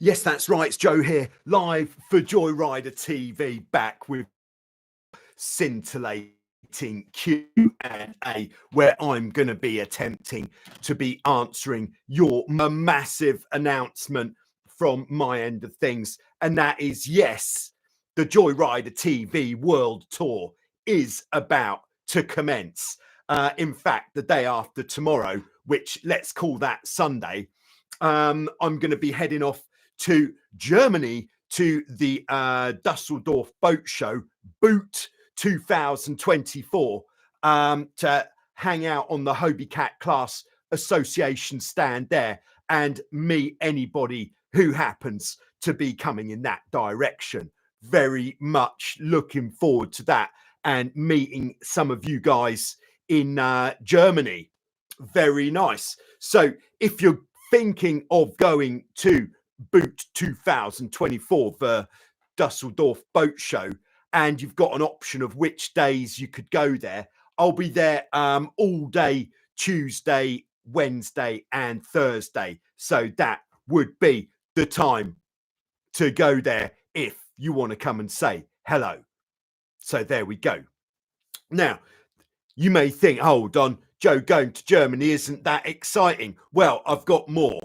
Yes, that's right. It's Joe here, live for Joyrider TV, back with scintillating Q&A, where I'm going to be attempting to be answering your massive announcement from my end of things. And that is, yes, the Joyrider TV World Tour is about to commence. In fact, the day after tomorrow, which let's call that Sunday, I'm going to be heading off to Germany to the Dusseldorf Boat Show, Boot 2024, to hang out on the HOBIE Cat Class Association stand there and meet anybody who happens to be coming in that direction. Very much looking forward to that and meeting some of you guys in Germany. Very nice. So if you're thinking of going to Boot 2024, the Dusseldorf Boat Show, and you've got an option of which days you could go there, I'll be there all day Tuesday, Wednesday and Thursday. So that would be the time to go there if you want to come and say hello. So there we go. Now, you may think, hold on, Joe, going to Germany isn't that exciting. Well, I've got more.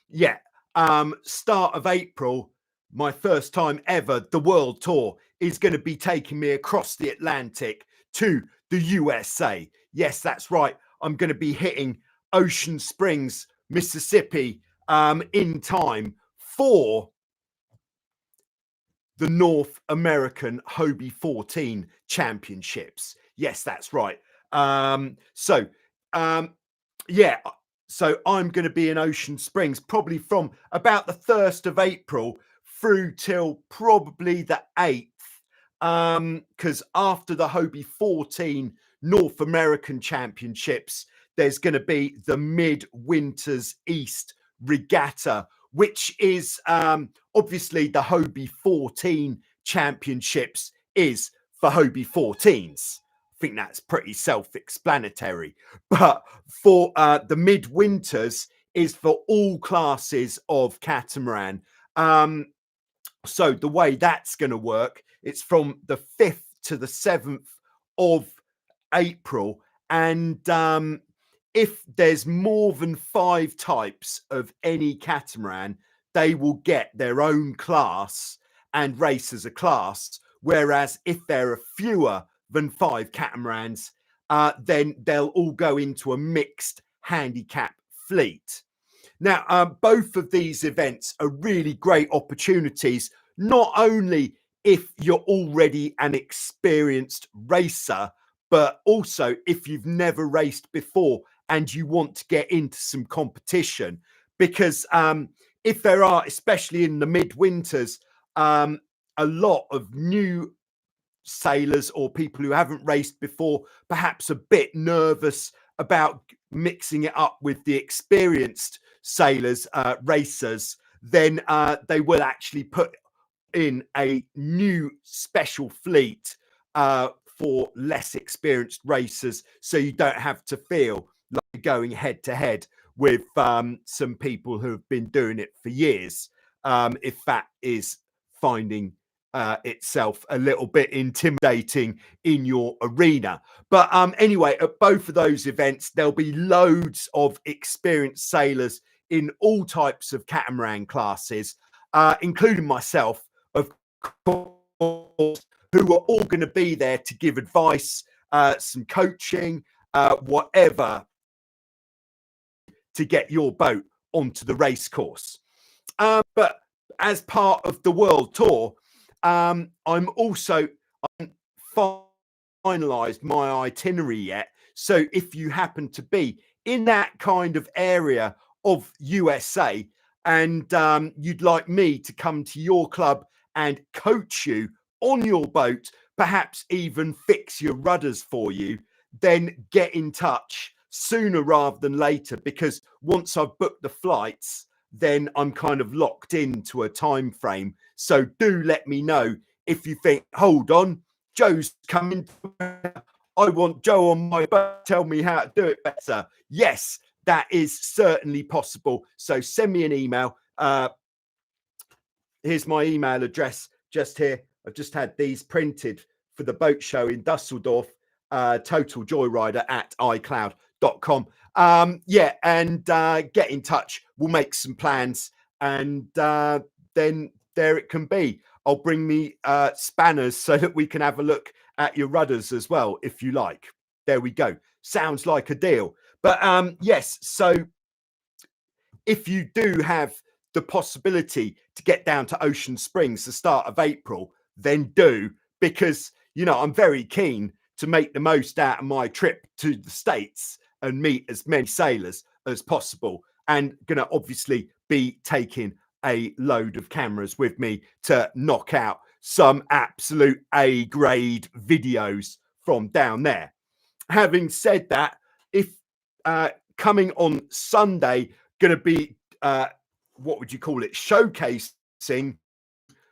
Yeah, start of April, my first time ever, the World Tour is going to be taking me across the Atlantic to the USA. Yes, that's right. I'm going to be hitting Ocean Springs, Mississippi, in time for the North American HOBIE 14 Championships. Yes, that's right. So I'm going to be in Ocean Springs probably from about the 1st of April through till probably the 8th, because after the HOBIE 14 North American Championships, there's going to be the Midwinters East Regatta, which is obviously the HOBIE 14 Championships is for HOBIE 14s. I think that's pretty self-explanatory. But for the Midwinters is for all classes of catamaran. So the way that's going to work, it's from the 5th to the 7th of April. And if there's more than 5 types of any catamaran, they will get their own class and race as a class. Whereas if there are fewer than 5 catamarans, then they'll all go into a mixed handicap fleet. Now, both of these events are really great opportunities, not only if you're already an experienced racer, but also if you've never raced before and you want to get into some competition. Because if there are, especially in the midwinters, a lot of new sailors or people who haven't raced before, perhaps a bit nervous about mixing it up with the experienced sailors, racers, then they will actually put in a new special fleet for less experienced racers, so you don't have to feel like going head to head with some people who have been doing it for years, if that is finding itself a little bit intimidating in your arena. But anyway, at both of those events, there'll be loads of experienced sailors in all types of catamaran classes, including myself, of course, who are all going to be there to give advice, some coaching, whatever, to get your boat onto the race course. But as part of the World Tour, I haven't finalized my itinerary yet. So if you happen to be in that kind of area of USA and you'd like me to come to your club and coach you on your boat, perhaps even fix your rudders for you, then get in touch sooner rather than later, because once I've booked the flights, then I'm kind of locked into a time frame. So do let me know if you think, hold on, Joe's coming. I want Joe on my boat. Tell me how to do it better. Yes, that is certainly possible. So send me an email. here's my email address just here. I've just had these printed for the boat show in Dusseldorf, totaljoyrider@icloud.com. Yeah, and get in touch. We'll make some plans, and then there it can be. I'll bring me spanners so that we can have a look at your rudders as well, if you like. There we go. Sounds like a deal. But yes, so if you do have the possibility to get down to Ocean Springs the start of April, then do, because, you know, I'm very keen to make the most out of my trip to the States and meet as many sailors as possible, and gonna obviously be taking a load of cameras with me to knock out some absolute A-grade videos from down there. Having said that, if coming on Sunday, going to be what would you call it, showcasing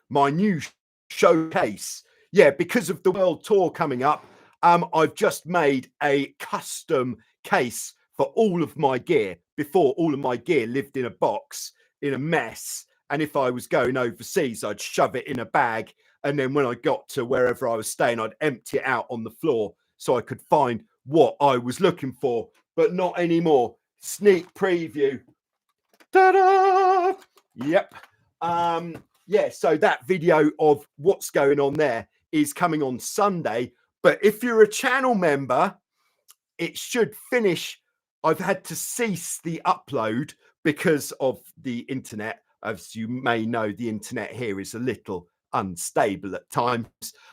my new showcase. Yeah, because of the world tour coming up, I've just made a custom case for all of my gear. Before, all of my gear lived in a box in a mess, and if I was going overseas, I'd shove it in a bag, and then when I got to wherever I was staying, I'd empty it out on the floor so I could find what I was looking for. But not anymore. Sneak preview. Ta-da! Yep. Yeah, so that video of what's going on there is coming on Sunday. But if you're a channel member, it should finish. I've had to cease the upload because of the internet. As you may know, the internet here is a little unstable at times.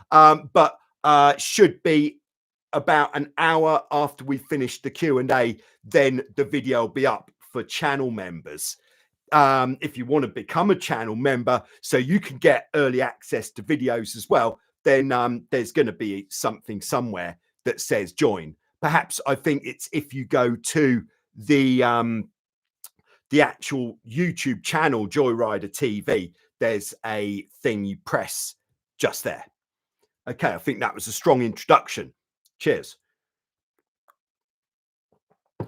But should be about an hour after we finish the Q&A, then the video will be up for channel members. If you want to become a channel member so you can get early access to videos as well, then there's going to be something somewhere that says join. Perhaps I think it's if you go to the actual YouTube channel, Joyrider TV, there's a thing you press just there. Okay, I think that was a strong introduction. Cheers.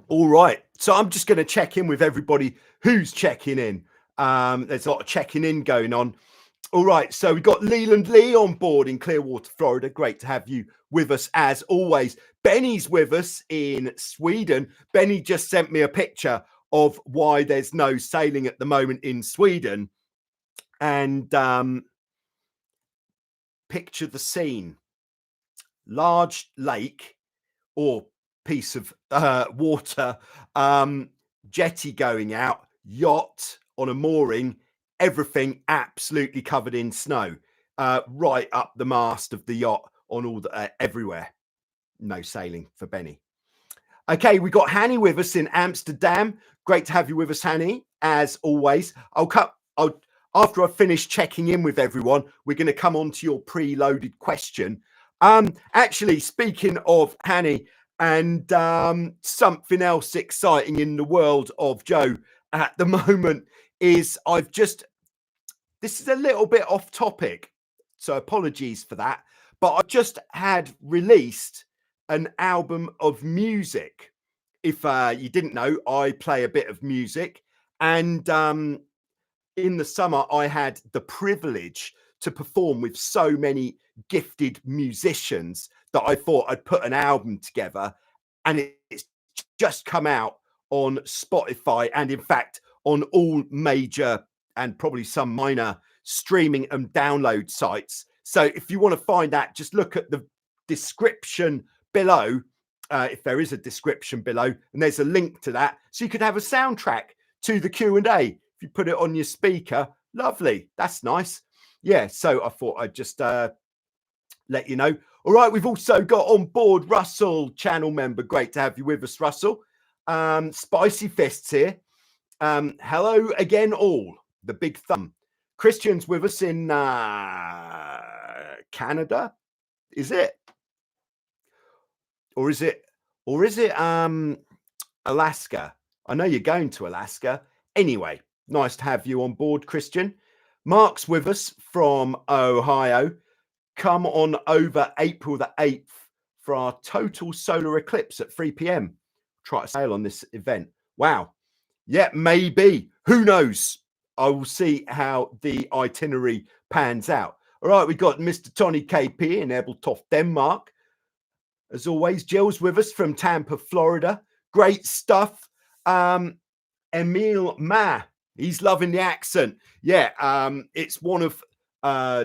All right, so I'm just going to check in with everybody who's checking in. There's a lot of checking in going on. All right, so we've got Leland Lee on board in Clearwater, Florida. Great to have you with us as always. Benny's with us in Sweden. Benny just sent me a picture of why there's no sailing at the moment in Sweden. And picture the scene. Large lake or piece of water, jetty going out, yacht on a mooring, everything absolutely covered in snow, right up the mast of the yacht, on all the everywhere. No sailing for Benny. Okay, we got Hanny with us in Amsterdam. Great to have you with us, Hanny, as always. After I finish checking in with everyone, we're going to come on to your preloaded question. Actually, speaking of Hanny, and something else exciting in the world of Joe at the moment is this is a little bit off topic, so apologies for that, but I just had released an album of music. If you didn't know, I play a bit of music, and in the summer I had the privilege to perform with so many gifted musicians that I thought I'd put an album together, and it's just come out on Spotify and in fact on all major and probably some minor streaming and download sites. So if you want to find that, just look at the description below, if there is a description below, and there's a link to that, so you could have a soundtrack to the Q&A. If you put it on your speaker, lovely, that's nice. Yeah, so I thought I'd just let you know. All right, we've also got on board Russell, channel member. Great to have you with us, Russell. Spicy Fists here. Hello again, all. The big thumb. Christian's with us in Canada. Is it? Or is it Alaska? I know you're going to Alaska. Anyway, nice to have you on board, Christian. Mark's with us from Ohio. Come on over April the 8th for our total solar eclipse at 3 p.m. Try to sail on this event. Wow. Yeah, maybe. Who knows? I will see how the itinerary pans out. All right, we got Mr. Tony KP in Ebeltoft, Denmark. As always, Jill's with us from Tampa, Florida. Great stuff. Emil Ma, he's loving the accent. Yeah, it's one of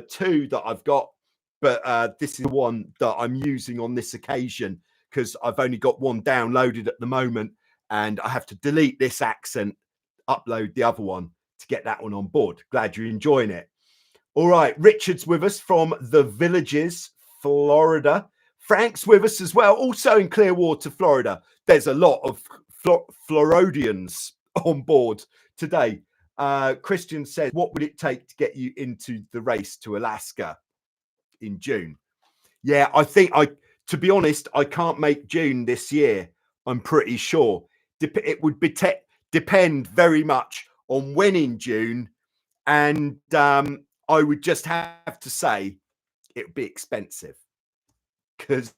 two that I've got, but this is the one that I'm using on this occasion because I've only got one downloaded at the moment, and I have to delete this accent, upload the other one to get that one on board. Glad you're enjoying it. All right, Richard's with us from the Villages, Florida. Frank's with us as well, also in Clearwater, Florida. There's a lot of Floridians on board today. Christian says, what would it take to get you into the race to Alaska in June? Yeah, I think to be honest, I can't make June this year. I'm pretty sure. It would depend very much on when in June. And I would just have to say it would be expensive because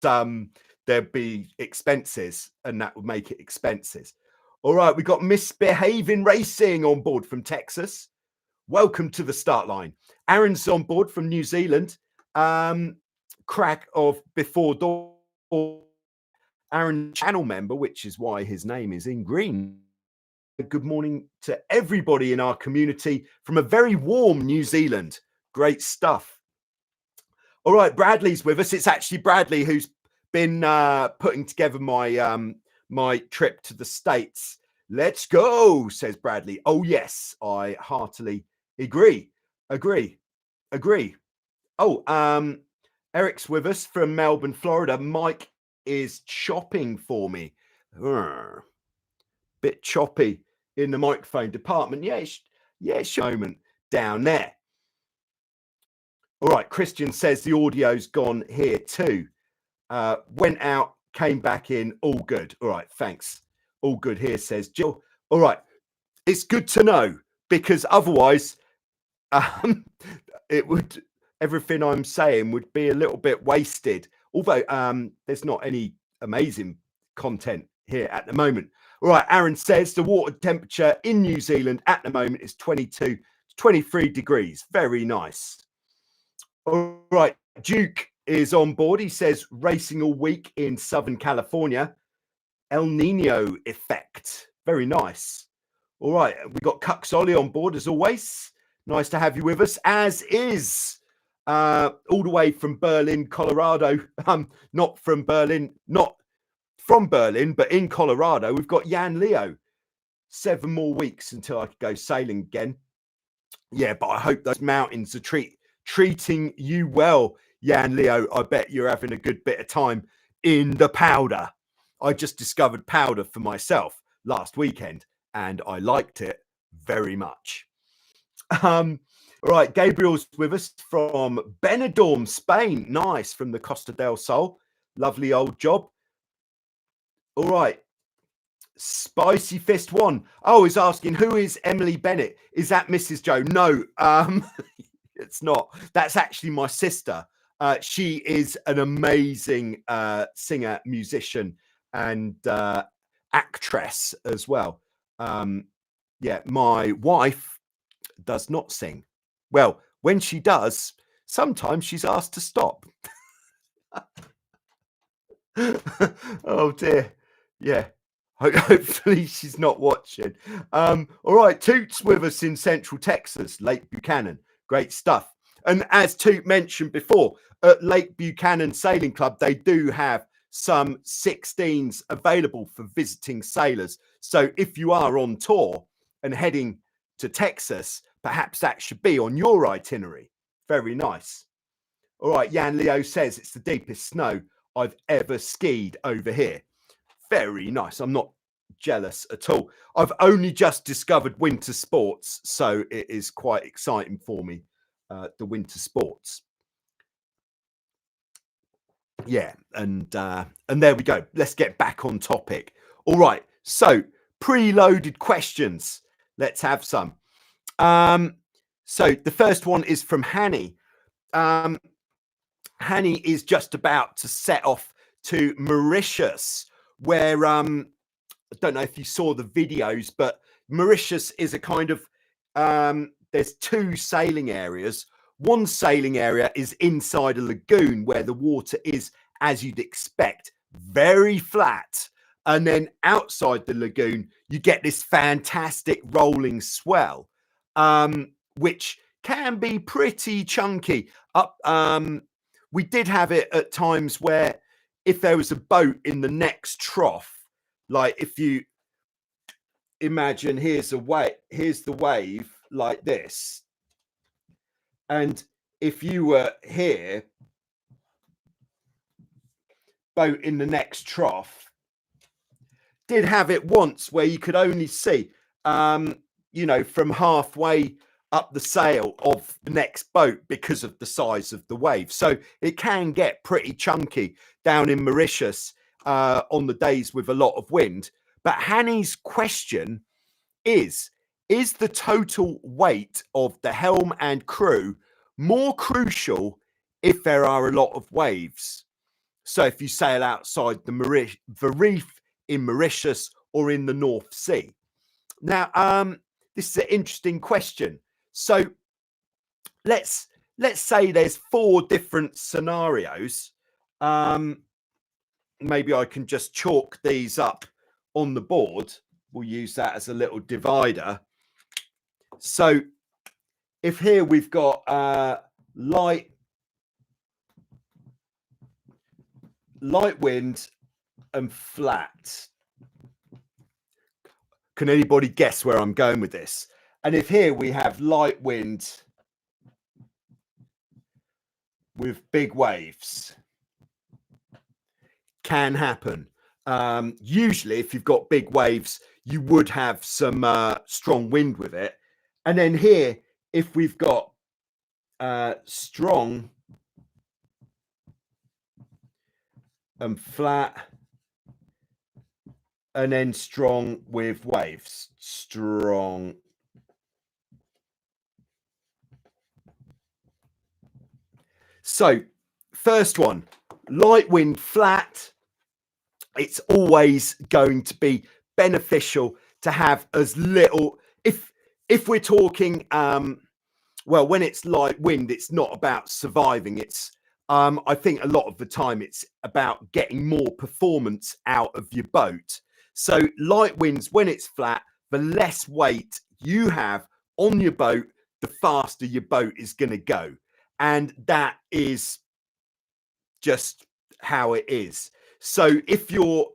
there'd be expenses and that would make it expenses. All right, we got Misbehaving Racing on board from Texas. Welcome to the start line. Aaron's on board from New Zealand. Crack of Before Dawn. Aaron, channel member, which is why his name is in green. Good morning to everybody in our community from a very warm New Zealand. Great stuff. All right, Bradley's with us. It's actually Bradley who's been putting together my my trip to the States. Let's go, says Bradley. Oh, yes, I heartily agree. Oh, Eric's with us from Melbourne, Florida. Mike is chopping for me. Bit choppy in the microphone department. Yes, moment down there. All right, Christian says the audio's gone here too. Went out, came back in, all good. All right, thanks. All good here, says Jill. All right, it's good to know because otherwise it would, everything I'm saying would be a little bit wasted. Although there's not any amazing content here at the moment. All right, Aaron says the water temperature in New Zealand at the moment is 22 to 23 degrees. Very nice. All right, Duke is on board. He says racing all week in Southern California. El Nino effect. Very nice. All right, we've got Cuxolly on board as always. Nice to have you with us, as is all the way from Berlin, Colorado. Not from Berlin, but in Colorado. We've got Jan Leo. 7 more weeks until I could go sailing again. Yeah, but I hope those mountains are treating you well, Jan Leo. I bet you're having a good bit of time in the powder. I just discovered powder for myself last weekend and I liked it very much. All right, Gabriel's with us from Benidorm, Spain. Nice, from the Costa del Sol. Lovely old job. All right, Spicy Fist 1. Oh, he's asking, who is Emily Bennett? Is that Mrs. Joe? No, it's not. That's actually my sister. She is an amazing singer, musician, and actress as well. Yeah, my wife does not sing. Well, when she does, sometimes she's asked to stop. Oh dear. Yeah. Hopefully she's not watching. All right, Toot's with us in Central Texas, Lake Buchanan. Great stuff. And as Toot mentioned before, at Lake Buchanan Sailing Club, they do have some 16s available for visiting sailors. So if you are on tour and heading to Texas, perhaps that should be on your itinerary. Very nice. All right, Jan Leo says it's the deepest snow I've ever skied over here. Very nice. I'm not jealous at all. I've only just discovered winter sports, so it is quite exciting for me, the winter sports. Yeah, and there we go. Let's get back on topic. All right, so preloaded questions. Let's have some. So the first one is from Hanny. Hanny is just about to set off to Mauritius, where I don't know if you saw the videos, but Mauritius is a kind of, there's two sailing areas. One sailing area is inside a lagoon where the water is, as you'd expect, very flat. And then outside the lagoon, you get this fantastic rolling swell, which can be pretty chunky. We did have it at times where if there was a boat in the next trough, like if you imagine here's the wave like this, and if you were here, boat in the next trough, did have it once where you could only see you know, from halfway up the sail of the next boat because of the size of the wave. So it can get pretty chunky down in Mauritius on the days with a lot of wind. But Hanny's question is the total weight of the helm and crew more crucial if there are a lot of waves? So if you sail outside the reef in Mauritius or in the North Sea. Now, this is an interesting question. So let's say there's 4 different scenarios. Maybe I can just chalk these up on the board. We'll use that as a little divider. So if here we've got light wind and flat. Can anybody guess where I'm going with this? And if here we have light wind with big waves, can happen. Usually if you've got big waves, you would have some strong wind with it. And then here, if we've got strong and flat, and then strong with waves, strong. So first one, light wind flat. It's always going to be beneficial to have as little, if we're talking, well, when it's light wind, it's not about surviving. It's, I think a lot of the time it's about getting more performance out of your boat. So light winds, when it's flat, the less weight you have on your boat, the faster your boat is going to go. And that is just how it is. So if you're,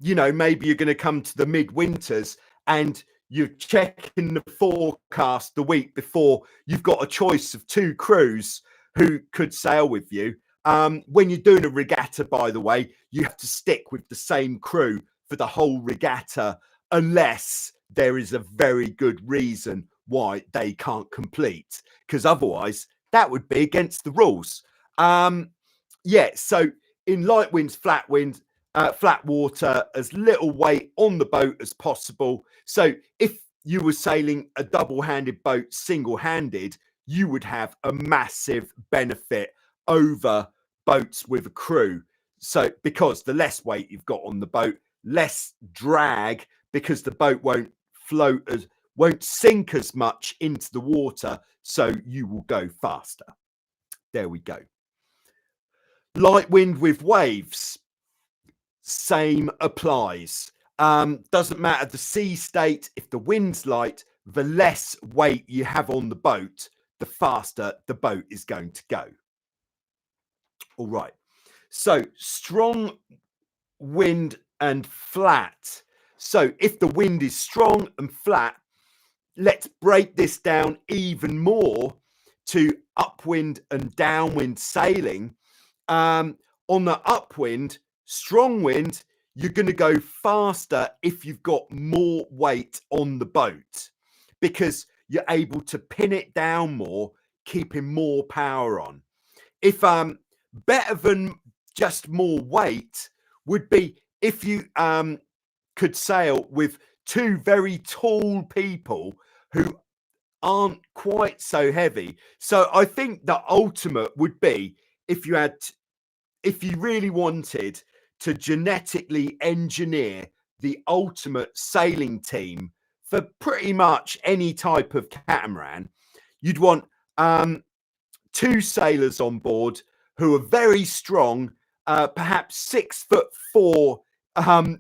you know, maybe you're going to come to the midwinters and you're checking the forecast the week before, you've got a choice of 2 crews who could sail with you. When you're doing a regatta, by the way, you have to stick with the same crew for the whole regatta, unless there is a very good reason why they can't complete, because otherwise that would be against the rules. Yeah, so in light winds, flat water, as little weight on the boat as possible. So if you were sailing a double-handed boat single-handed, you would have a massive benefit over boats with a crew. So because the less weight you've got on the boat, less drag, because the boat won't sink as much into the water, so you will go faster. There we go. Light wind with waves, same applies. Doesn't matter the sea state. If the wind's light, the less weight you have on the boat, the faster the boat is going to go. All right. So strong wind and flat. So if the wind is strong and flat, let's break this down even more to upwind and downwind sailing. On the upwind, strong wind, you're going to go faster if you've got more weight on the boat, because you're able to pin it down more, keeping more power on. If better than just more weight would be if you could sail with 2 very tall people who aren't quite so heavy. So I think the ultimate would be if you really wanted to genetically engineer the ultimate sailing team for pretty much any type of catamaran, you'd want 2 sailors on board who are very strong, perhaps 6'4"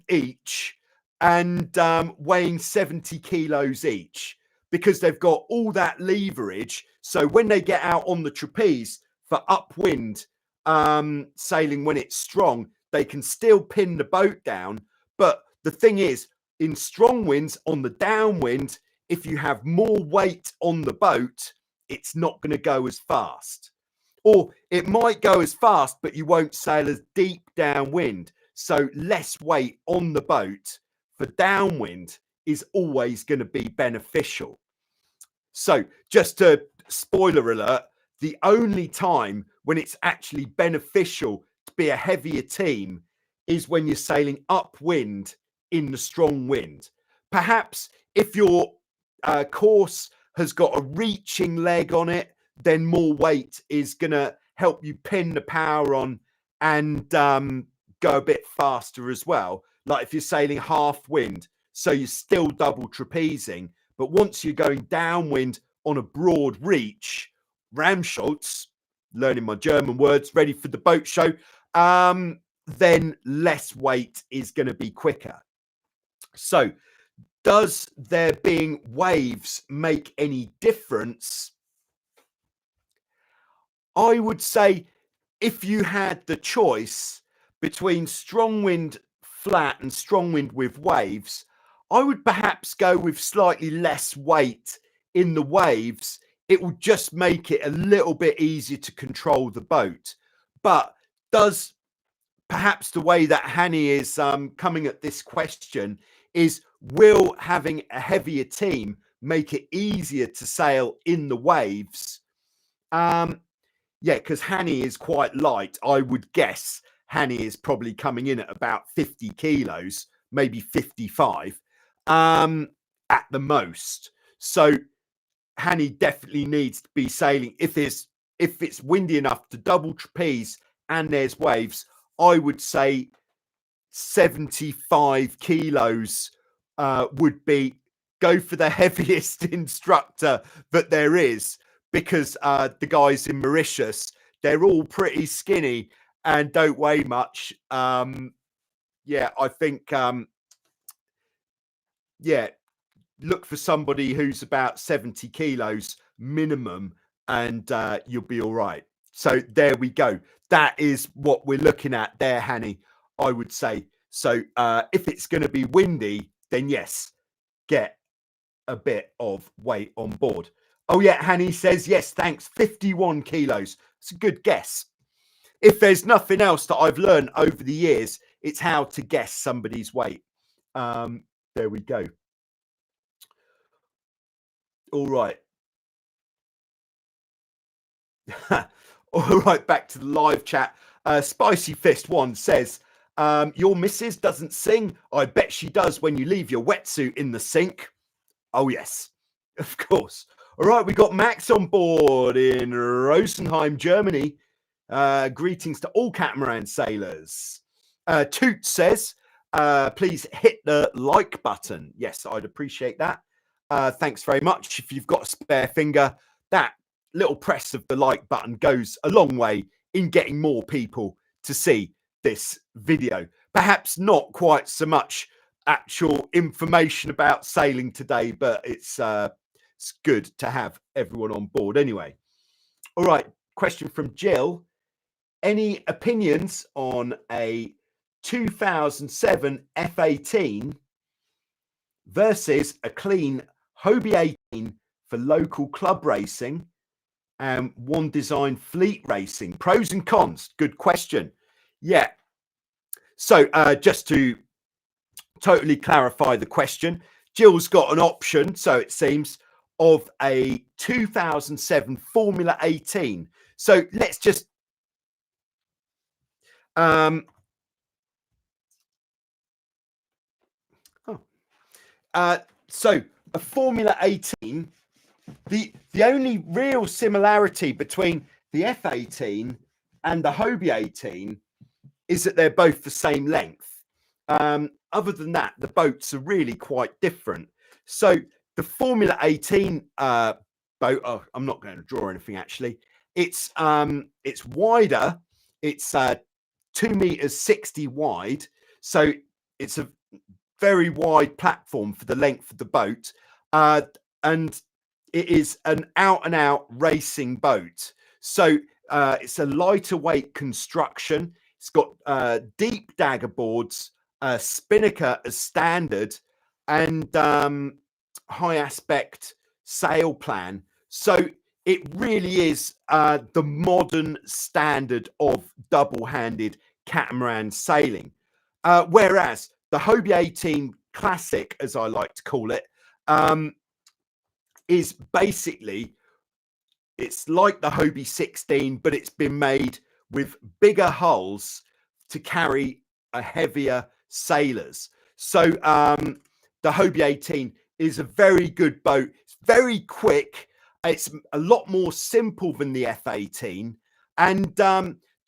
each, and weighing 70 kilos each, because they've got all that leverage. So when they get out on the trapeze for upwind sailing, when it's strong, they can still pin the boat down. But the thing is, in strong winds, on the downwind, if you have more weight on the boat, it's not going to go as fast. Or it might go as fast, but you won't sail as deep downwind. So less weight on the boat for downwind is always going to be beneficial. So just a spoiler alert, the only time when it's actually beneficial to be a heavier team is when you're sailing upwind in the strong wind. Perhaps if your course has got a reaching leg on it, then more weight is going to help you pin the power on and go a bit faster as well. Like if you're sailing half wind, so you're still double trapezing, but once you're going downwind on a broad reach, Ramschultz, learning my German words, ready for the boat show, then less weight is going to be quicker. So does there being waves make any difference? I would say if you had the choice between strong wind flat and strong wind with waves, I would perhaps go with slightly less weight in the waves. It will just make it a little bit easier to control the boat. But does perhaps the way that Hanny is coming at this question is, will having a heavier team make it easier to sail in the waves? Yeah, because Hanny is quite light. I would guess Hanny is probably coming in at about 50 kilos, maybe 55 at the most. So Hanny definitely needs to be sailing. If it's windy enough to double trapeze and there's waves, I would say 75 kilos would be, go for the heaviest instructor that there is, because the guys in Mauritius, they're all pretty skinny and don't weigh much. Yeah, I think, yeah, look for somebody who's about 70 kilos minimum, and you'll be all right. So there we go. That is what we're looking at there, Hanny, I would say. So if it's going to be windy, then yes, get a bit of weight on board. Oh yeah, Hanny says, yes, thanks, 51 kilos. It's a good guess. If there's nothing else that I've learned over the years, it's how to guess somebody's weight. There we go. All right. All right, back to the live chat. Spicy Fist 1 says, your missus doesn't sing. I bet she does when you leave your wetsuit in the sink. Oh, yes, of course. All right, we got Max on board in Rosenheim, Germany. Greetings to all catamaran sailors. Toot says, please hit the like button. Yes, I'd appreciate that. Thanks very much. If you've got a spare finger, that little press of the like button goes a long way in getting more people to see this video. Perhaps not quite so much actual information about sailing today, but it's good to have everyone on board anyway. All right, question from Jill. Any opinions on a 2007 F18 versus a clean HOBIE 18 for local club racing and one design fleet racing? Pros and cons. Good question. Yeah. So just to totally clarify the question, Jill's got an option, so it seems, of a 2007 Formula 18. So let's just so a Formula 18, the only real similarity between the F18 and the HOBIE 18 is that they're both the same length. Other than that, the boats are really quite different. So the Formula 18 boat, oh, I'm not going to draw anything actually. It's wider. It's 2 meters 60 wide. So it's a very wide platform for the length of the boat. And it is an out and out racing boat. So it's a lighter weight construction. It's got deep dagger boards, spinnaker as standard, and high aspect sail plan. So it really is the modern standard of double-handed catamaran sailing. Whereas the HOBIE 18 Classic, as I like to call it, is basically, it's like the HOBIE 16, but it's been made with bigger hulls to carry a heavier sailors. So the HOBIE 18 is a very good boat. It's very quick. It's a lot more simple than the F18. And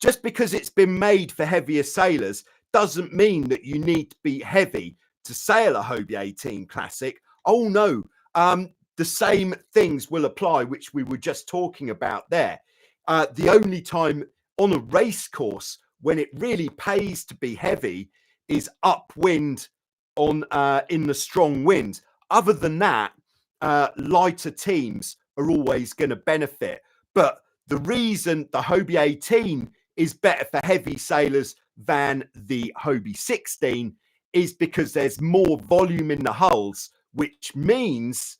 just because it's been made for heavier sailors doesn't mean that you need to be heavy to sail a HOBIE 18 Classic. Oh, no. The same things will apply, which we were just talking about there. The only time on a race course when it really pays to be heavy is upwind on in the strong wind. Other than that, lighter teams are always going to benefit. But the reason the HOBIE 18 is better for heavy sailors than the HOBIE 16 is because there's more volume in the hulls, which means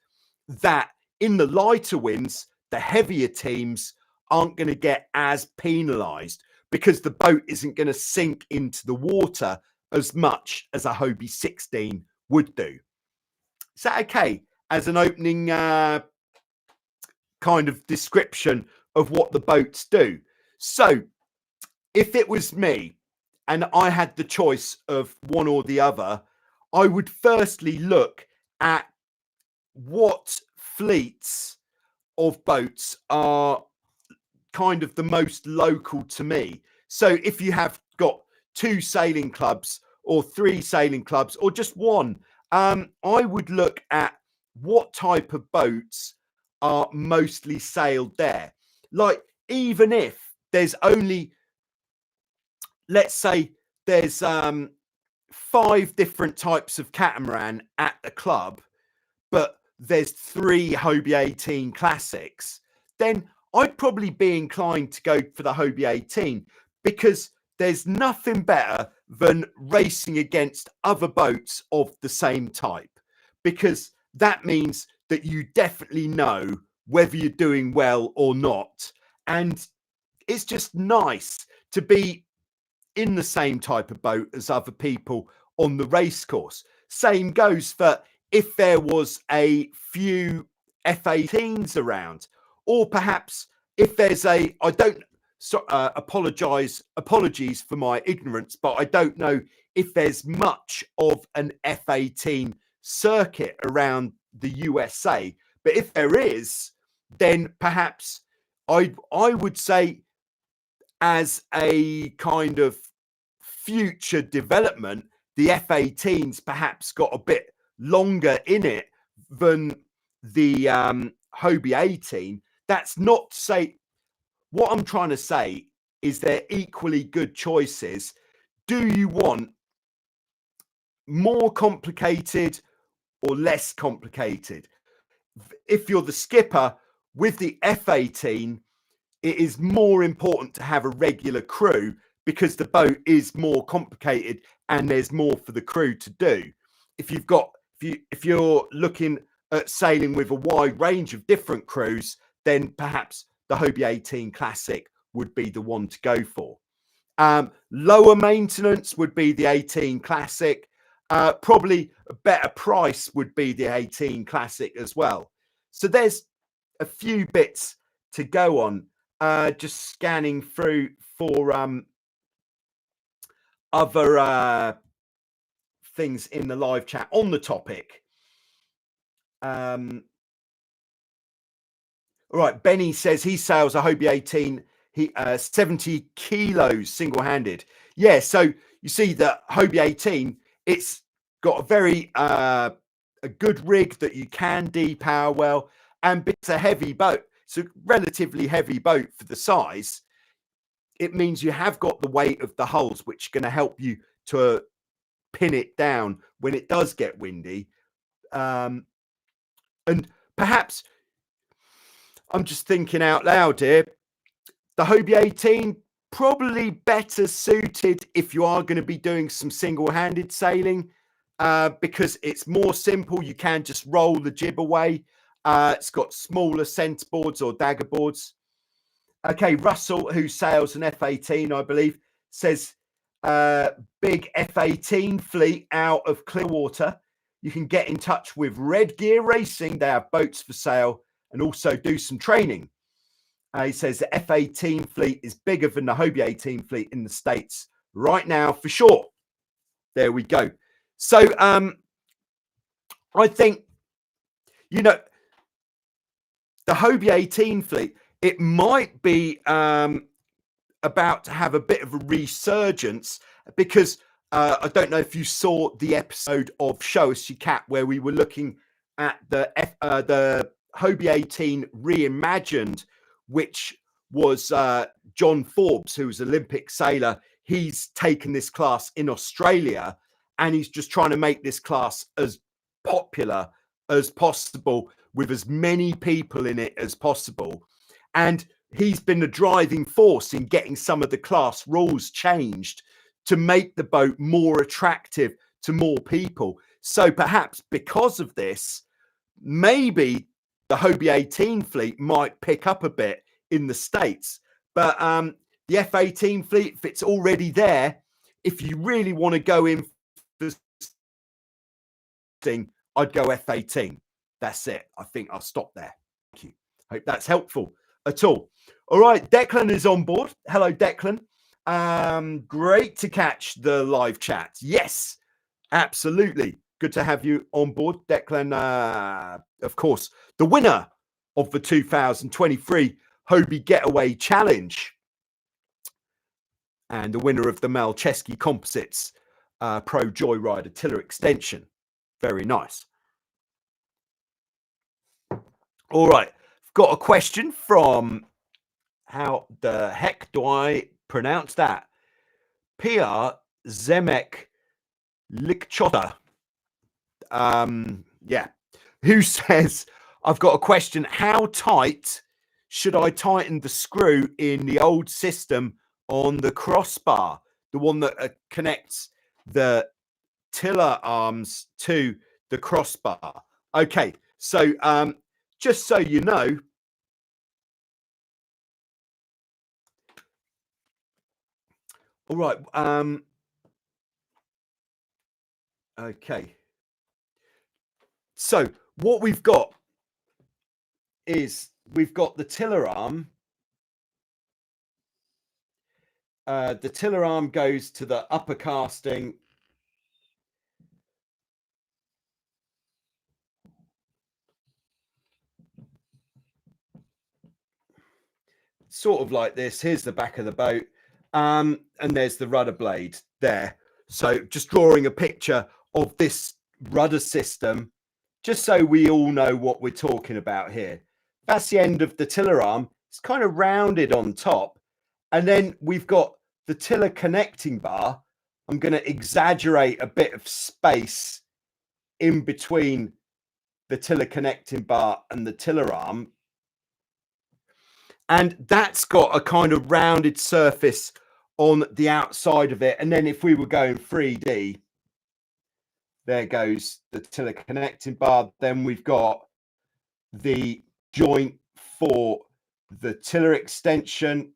that in the lighter winds, the heavier teams aren't going to get as penalized because the boat isn't going to sink into the water as much as a HOBIE 16 would do. Is that okay as an opening kind of description of what the boats do? So if it was me and I had the choice of one or the other, I would firstly look at what fleets of boats are kind of the most local to me. So if you have got 2 sailing clubs or 3 sailing clubs or just one, I would look at what type of boats are mostly sailed there. Like, even if there's only, let's say there's 5 different types of catamaran at the club, but there's 3 HOBIE 18 Classics, then I'd probably be inclined to go for the HOBIE 18 because there's nothing better than racing against other boats of the same type, because that means that you definitely know whether you're doing well or not. And it's just nice to be in the same type of boat as other people on the race course. Same goes for if there was a few F18s around, or perhaps if there's a, I don't apologies for my ignorance, but I don't know if there's much of an F18 circuit around the USA. But if there is, then perhaps I would say, as a kind of future development, the F18's perhaps got a bit longer in it than the HOBIE 18. That's not to say, what I'm trying to say is they're equally good choices. Do you want more complicated or less complicated? If you're the skipper with the F18, it is more important to have a regular crew because the boat is more complicated and there's more for the crew to do. If you're looking at sailing with a wide range of different crews, then perhaps the HOBIE 18 Classic would be the one to go for. Lower maintenance would be the 18 Classic. Probably a better price would be the 18 Classic as well. So there's a few bits to go on. Just scanning through for other things in the live chat on the topic. All right, Benny says he sails a HOBIE 18, 70 kilos single-handed. Yeah, so you see that HOBIE 18, it's got a very a good rig that you can depower well, and it's a heavy boat. It's a relatively heavy boat for the size. It means you have got the weight of the hulls, which is going to help you to pin it down when it does get windy. And perhaps, I'm just thinking out loud here, the HOBIE 18 probably better suited if you are going to be doing some single-handed sailing, because it's more simple. You can just roll the jib away. It's got smaller centerboards or dagger boards. Okay, Russell, who sails an F-18, I believe, says big F-18 fleet out of Clearwater. You can get in touch with Red Gear Racing. They have boats for sale and also do some training. He says the F-18 fleet is bigger than the HOBIE 18 fleet in the States right now, for sure. There we go. So I think, you know, the HOBIE 18 fleet, it might be about to have a bit of a resurgence, because I don't know if you saw the episode of Show Us Your Cat where we were looking at the HOBIE 18 reimagined, which was John Forbes, who's an Olympic sailor. He's taken this class in Australia, and he's just trying to make this class as popular as possible with as many people in it as possible. And he's been the driving force in getting some of the class rules changed to make the boat more attractive to more people. So perhaps because of this, maybe the HOBIE 18 fleet might pick up a bit in the States. But the F-18 fleet, if it's already there, if you really want to go in for thing, I'd go F-18. That's it. I think I'll stop there. Thank you. Hope that's helpful at all. All right, Declan is on board. Hello, Declan. Great to catch the live chat. Yes, absolutely. Good to have you on board, Declan. Of course, the winner of the 2023 HOBIE Getaway Challenge and the winner of the Malcheski Composites Pro Joyrider Tiller Extension. Very nice. All right, I've got a question from, how the heck do I pronounce that? Pia Zemek Likchota. Yeah, who says, I've got a question. How tight should I tighten the screw in the old system on the crossbar, the one that connects the tiller arms to the crossbar? Okay, so just so you know, all right, okay. So what we've got is we've got the tiller arm. The tiller arm goes to the upper casting. Sort of like this. Here's the back of the boat. And there's the rudder blade there. So just drawing a picture of this rudder system, just so we all know what we're talking about here. That's the end of the tiller arm. It's kind of rounded on top. And then we've got the tiller connecting bar. I'm going to exaggerate a bit of space in between the tiller connecting bar and the tiller arm. And that's got a kind of rounded surface on the outside of it. And then if we were going 3D, there goes the tiller connecting bar. Then we've got the joint for the tiller extension,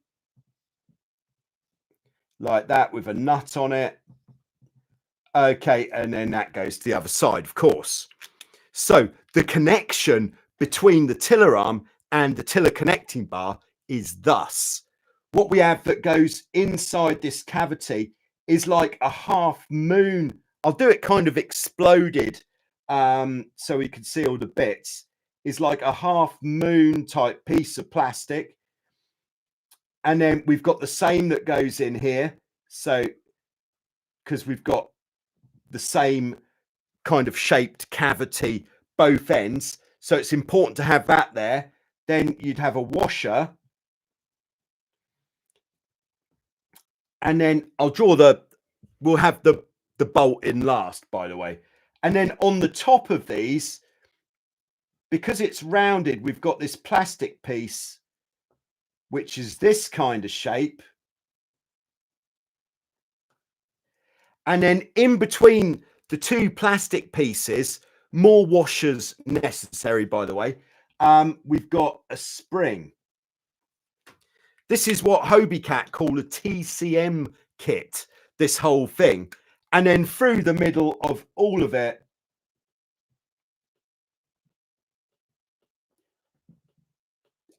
like that, with a nut on it. Okay, and then that goes to the other side, of course. So the connection between the tiller arm and the tiller connecting bar is thus. What we have that goes inside this cavity is like a half moon. I'll do it kind of exploded so we can see all the bits. It's like a half moon type piece of plastic. And then we've got the same that goes in here. So, because we've got the same kind of shaped cavity both ends. So it's important to have that there. Then you'd have a washer. And then I'll draw we'll have the bolt in last, by the way. And then on the top of these, because it's rounded, we've got this plastic piece, which is this kind of shape. And then in between the two plastic pieces, more washers necessary, by the way, we've got a spring. This is what HOBIE Cat call a TCM kit, this whole thing. And then through the middle of all of it,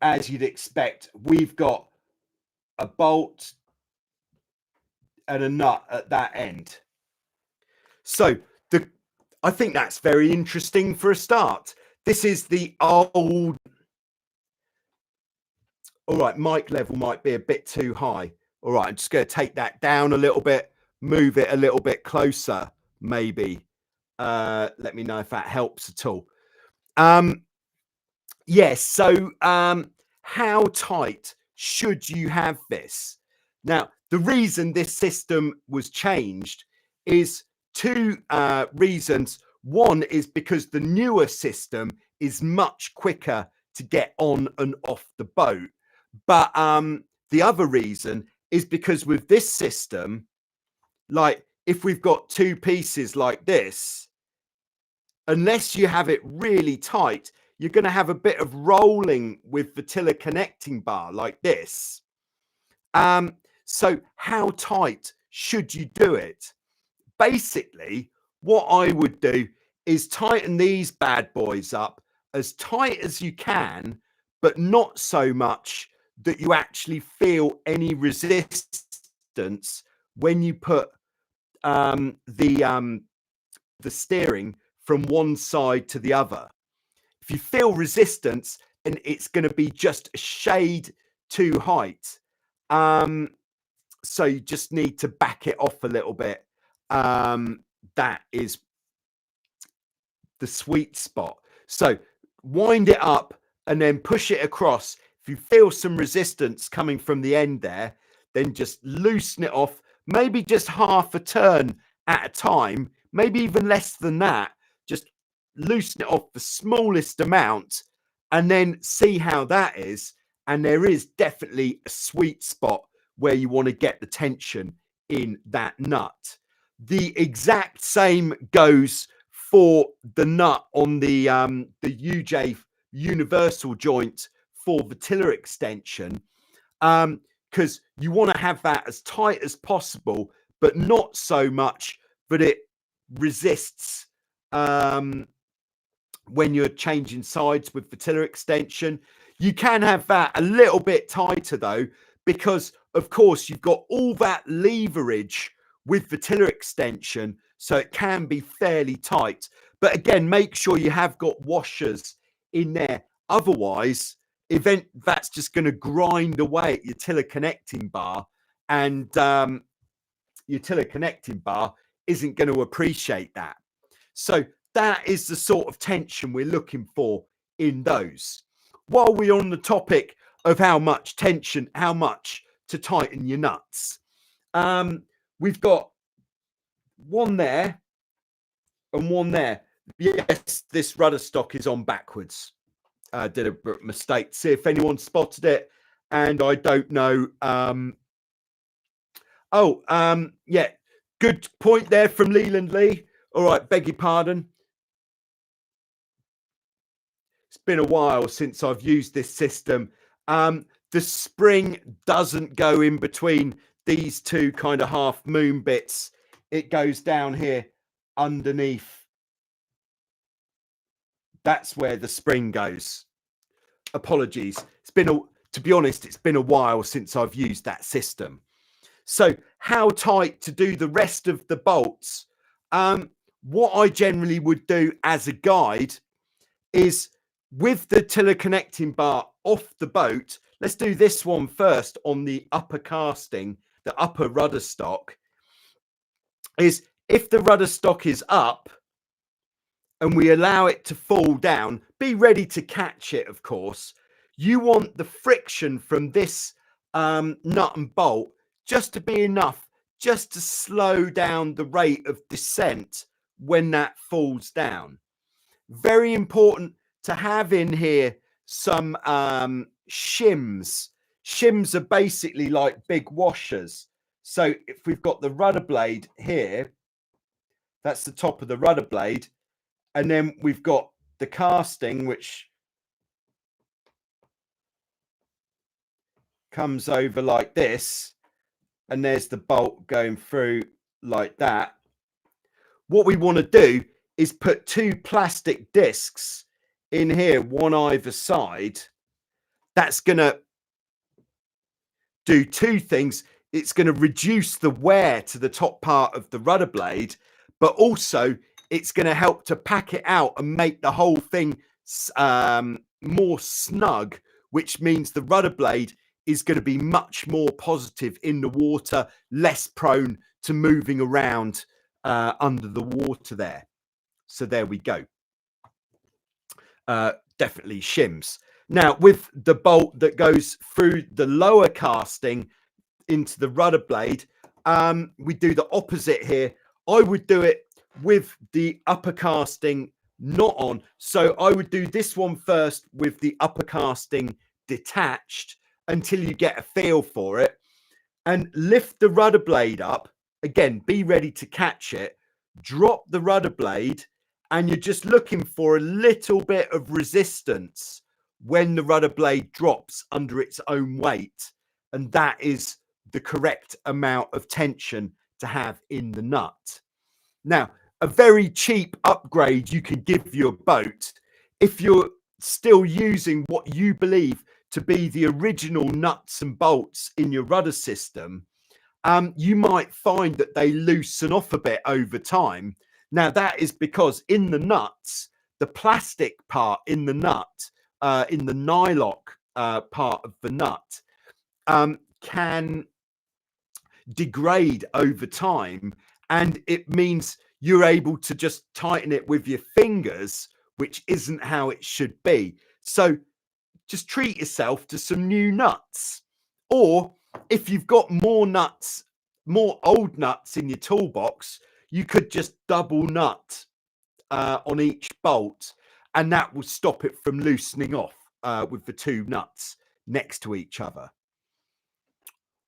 as you'd expect, we've got a bolt and a nut at that end. So I think that's very interesting for a start. This is the old... All right, mic level might be a bit too high. All right, I'm just going to take that down a little bit, move it a little bit closer, maybe. Let me know if that helps at all. Yes, so how tight should you have this? Now, the reason this system was changed is two reasons. One is because the newer system is much quicker to get on and off the boat. But the other reason is because with this system, like if we've got two pieces like this, unless you have it really tight, you're going to have a bit of rolling with the tiller connecting bar like this. So how tight should you do it? Basically, what I would do is tighten these bad boys up as tight as you can, but not so much that you actually feel any resistance when you put the steering from one side to the other. If you feel resistance, then it's going to be just a shade too height. So you just need to back it off a little bit. That is the sweet spot. So wind it up and then push it across. If you feel some resistance coming from the end there, then just loosen it off, maybe just half a turn at a time, maybe even less than that. Just loosen it off the smallest amount and then see how that is. And there is definitely a sweet spot where you want to get the tension in that nut. The exact same goes for the nut on the UJ universal joint for the tiller extension, because you want to have that as tight as possible, but not so much that it resists when you're changing sides with the tiller extension. You can have that a little bit tighter though, because of course you've got all that leverage with the tiller extension, so it can be fairly tight. But again, make sure you have got washers in there. Otherwise, that's just going to grind away at your tiller connecting bar, and your tiller connecting bar isn't going to appreciate that. So that is the sort of tension we're looking for in those. While we're on the topic of how much tension, how much to tighten your nuts, we've got one there and one there. Yes, this rudder stock is on backwards. Did a mistake. See if anyone spotted it, and I don't know. Yeah, good point there from Leland Lee. All right, beg your pardon. It's been a while since I've used this system. The spring doesn't go in between these two kind of half moon bits. It goes down here underneath. That's where the spring goes. Apologies. To be honest, it's been a while since I've used that system. So how tight to do the rest of the bolts? What I generally would do as a guide is, with the tiller connecting bar off the boat, let's do this one first on the upper casting, the upper rudder stock, is if the rudder stock is up, and we allow it to fall down, be ready to catch it, of course. You want the friction from this nut and bolt just to be enough, just to slow down the rate of descent when that falls down. Very important to have in here some shims. Shims are basically like big washers. So if we've got the rudder blade here, that's the top of the rudder blade. And then we've got the casting, which comes over like this. And there's the bolt going through like that. What we want to do is put two plastic discs in here, one either side. That's going to do two things. It's going to reduce the wear to the top part of the rudder blade, but also it's going to help to pack it out and make the whole thing more snug, which means the rudder blade is going to be much more positive in the water, less prone to moving around under the water there. So there we go. Definitely shims. Now, with the bolt that goes through the lower casting into the rudder blade, we do the opposite here. I would do it with the upper casting not on. So I would do this one first with the upper casting detached until you get a feel for it, and lift the rudder blade up. Again, be ready to catch it. Drop the rudder blade, and you're just looking for a little bit of resistance when the rudder blade drops under its own weight. And that is the correct amount of tension to have in the nut. Now, a very cheap upgrade you can give your boat, if you're still using what you believe to be the original nuts and bolts in your rudder system, you might find that they loosen off a bit over time. Now, that is because in the nuts, the plastic part in the nut, in the nylock part of the nut, can degrade over time, and it means you're able to just tighten it with your fingers, which isn't how it should be. So just treat yourself to some new nuts. Or if you've got more nuts, more old nuts in your toolbox, you could just double nut on each bolt, and that will stop it from loosening off with the two nuts next to each other.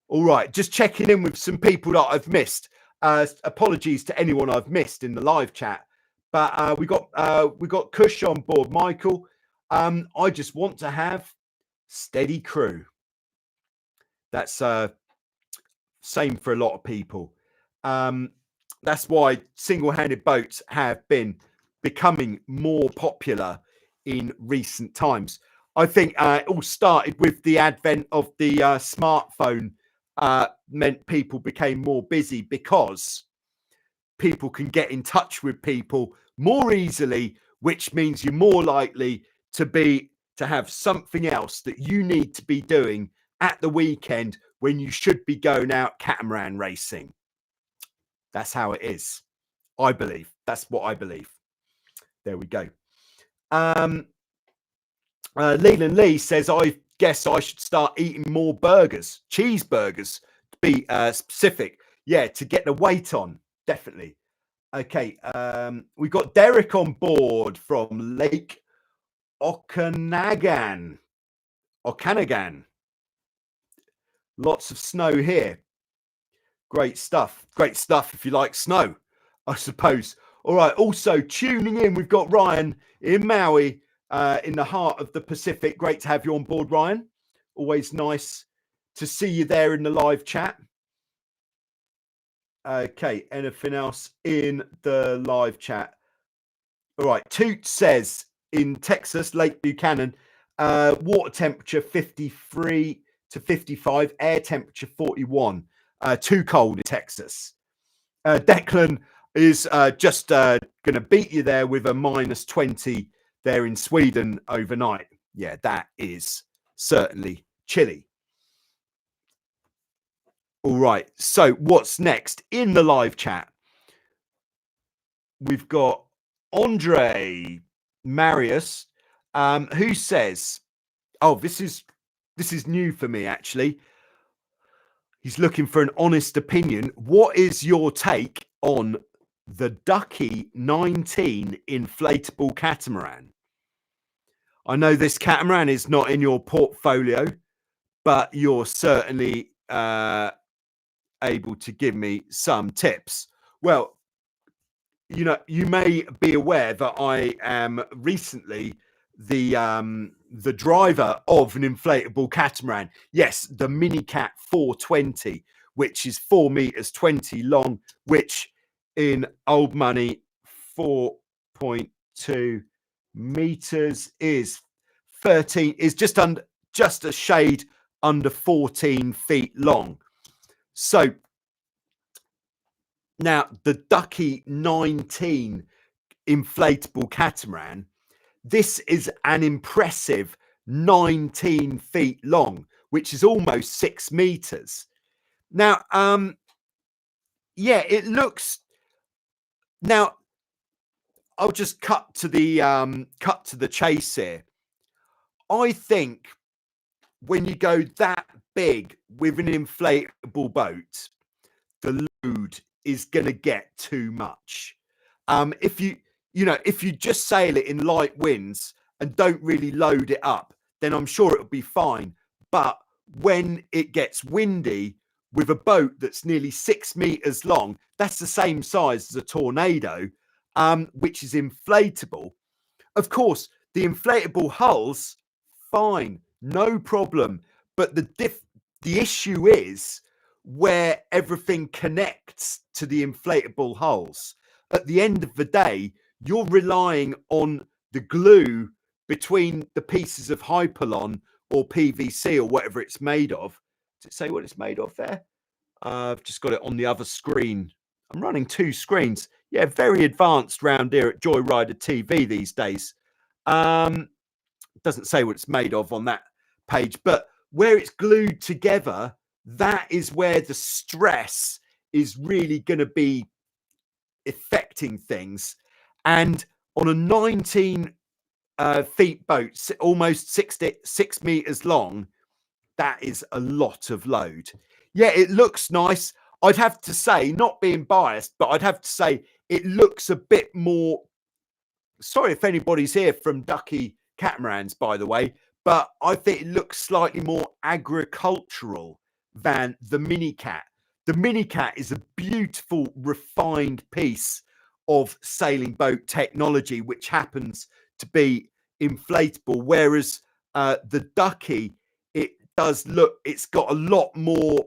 All right, just checking in with some people that I've missed. Apologies to anyone I've missed in the live chat, but we got Kush on board. Michael, I just want to have steady crew. That's same for a lot of people. That's why single-handed boats have been becoming more popular in recent times. I think it all started with the advent of the smartphone. Meant people became more busy because people can get in touch with people more easily, which means you're more likely to have something else that you need to be doing at the weekend when you should be going out catamaran racing. That's how it is. I believe. That's what I believe. There we go. Leland Lee says, I guess I should start eating more burgers, cheeseburgers, to be specific. Yeah, to get the weight on. Definitely. Okay. We've got Derek on board from Lake Okanagan. Lots of snow here. Great stuff. Great stuff if you like snow, I suppose. All right. Also tuning in, we've got Ryan in Maui, in the heart of the Pacific. Great to have you on board, Ryan. Always nice to see you there in the live chat. Okay. Anything else in the live chat? All right. Toot says in Texas, Lake Buchanan, water temperature 53 to 55, air temperature 41. Too cold in Texas. Declan is just going to beat you there with a minus 20 there in Sweden overnight. Yeah, that is certainly chilly. All right. So what's next in the live chat? We've got Andre Marius, who says, oh, this is new for me, actually. He's looking for an honest opinion. What is your take on the Ducky 19 inflatable catamaran? I know this catamaran is not in your portfolio, but you're certainly able to give me some tips. Well, you know, you may be aware that I am recently the driver of an inflatable catamaran. Yes, the Minicat 420, which is 4 meters 20 long, which in old money 4.2 meters is 13, is just a shade under 14 feet long. So now the Ducky 19 inflatable catamaran, this is an impressive 19 feet long, which is almost 6 meters. Now, yeah, it looks. Now, I'll just cut to the chase here. I think when you go that big with an inflatable boat, the load is going to get too much. If you just sail it in light winds and don't really load it up, then I'm sure it'll be fine. But when it gets windy with a boat that's nearly 6 meters long, that's the same size as a tornado, which is inflatable. Of course, the inflatable hulls, fine, no problem. But the issue is where everything connects to the inflatable hulls. At the end of the day, you're relying on the glue between the pieces of Hypalon or PVC or whatever it's made of. Does it say what it's made of there? I've just got it on the other screen. I'm running 2 screens. Yeah, very advanced round here at Joyrider TV these days. Doesn't say what it's made of on that page, but where it's glued together, that is where the stress is really going to be affecting things. And on a 19 feet boat, almost 6 meters long, that is a lot of load. Yeah, it looks nice. I'd have to say, not being biased, but I'd have to say it looks a bit more. Sorry if anybody's here from Ducky Catamarans, by the way, but I think it looks slightly more agricultural than the Minicat. The Minicat is a beautiful, refined piece of sailing boat technology, which happens to be inflatable, whereas the Ducky, it does look, it's got a lot more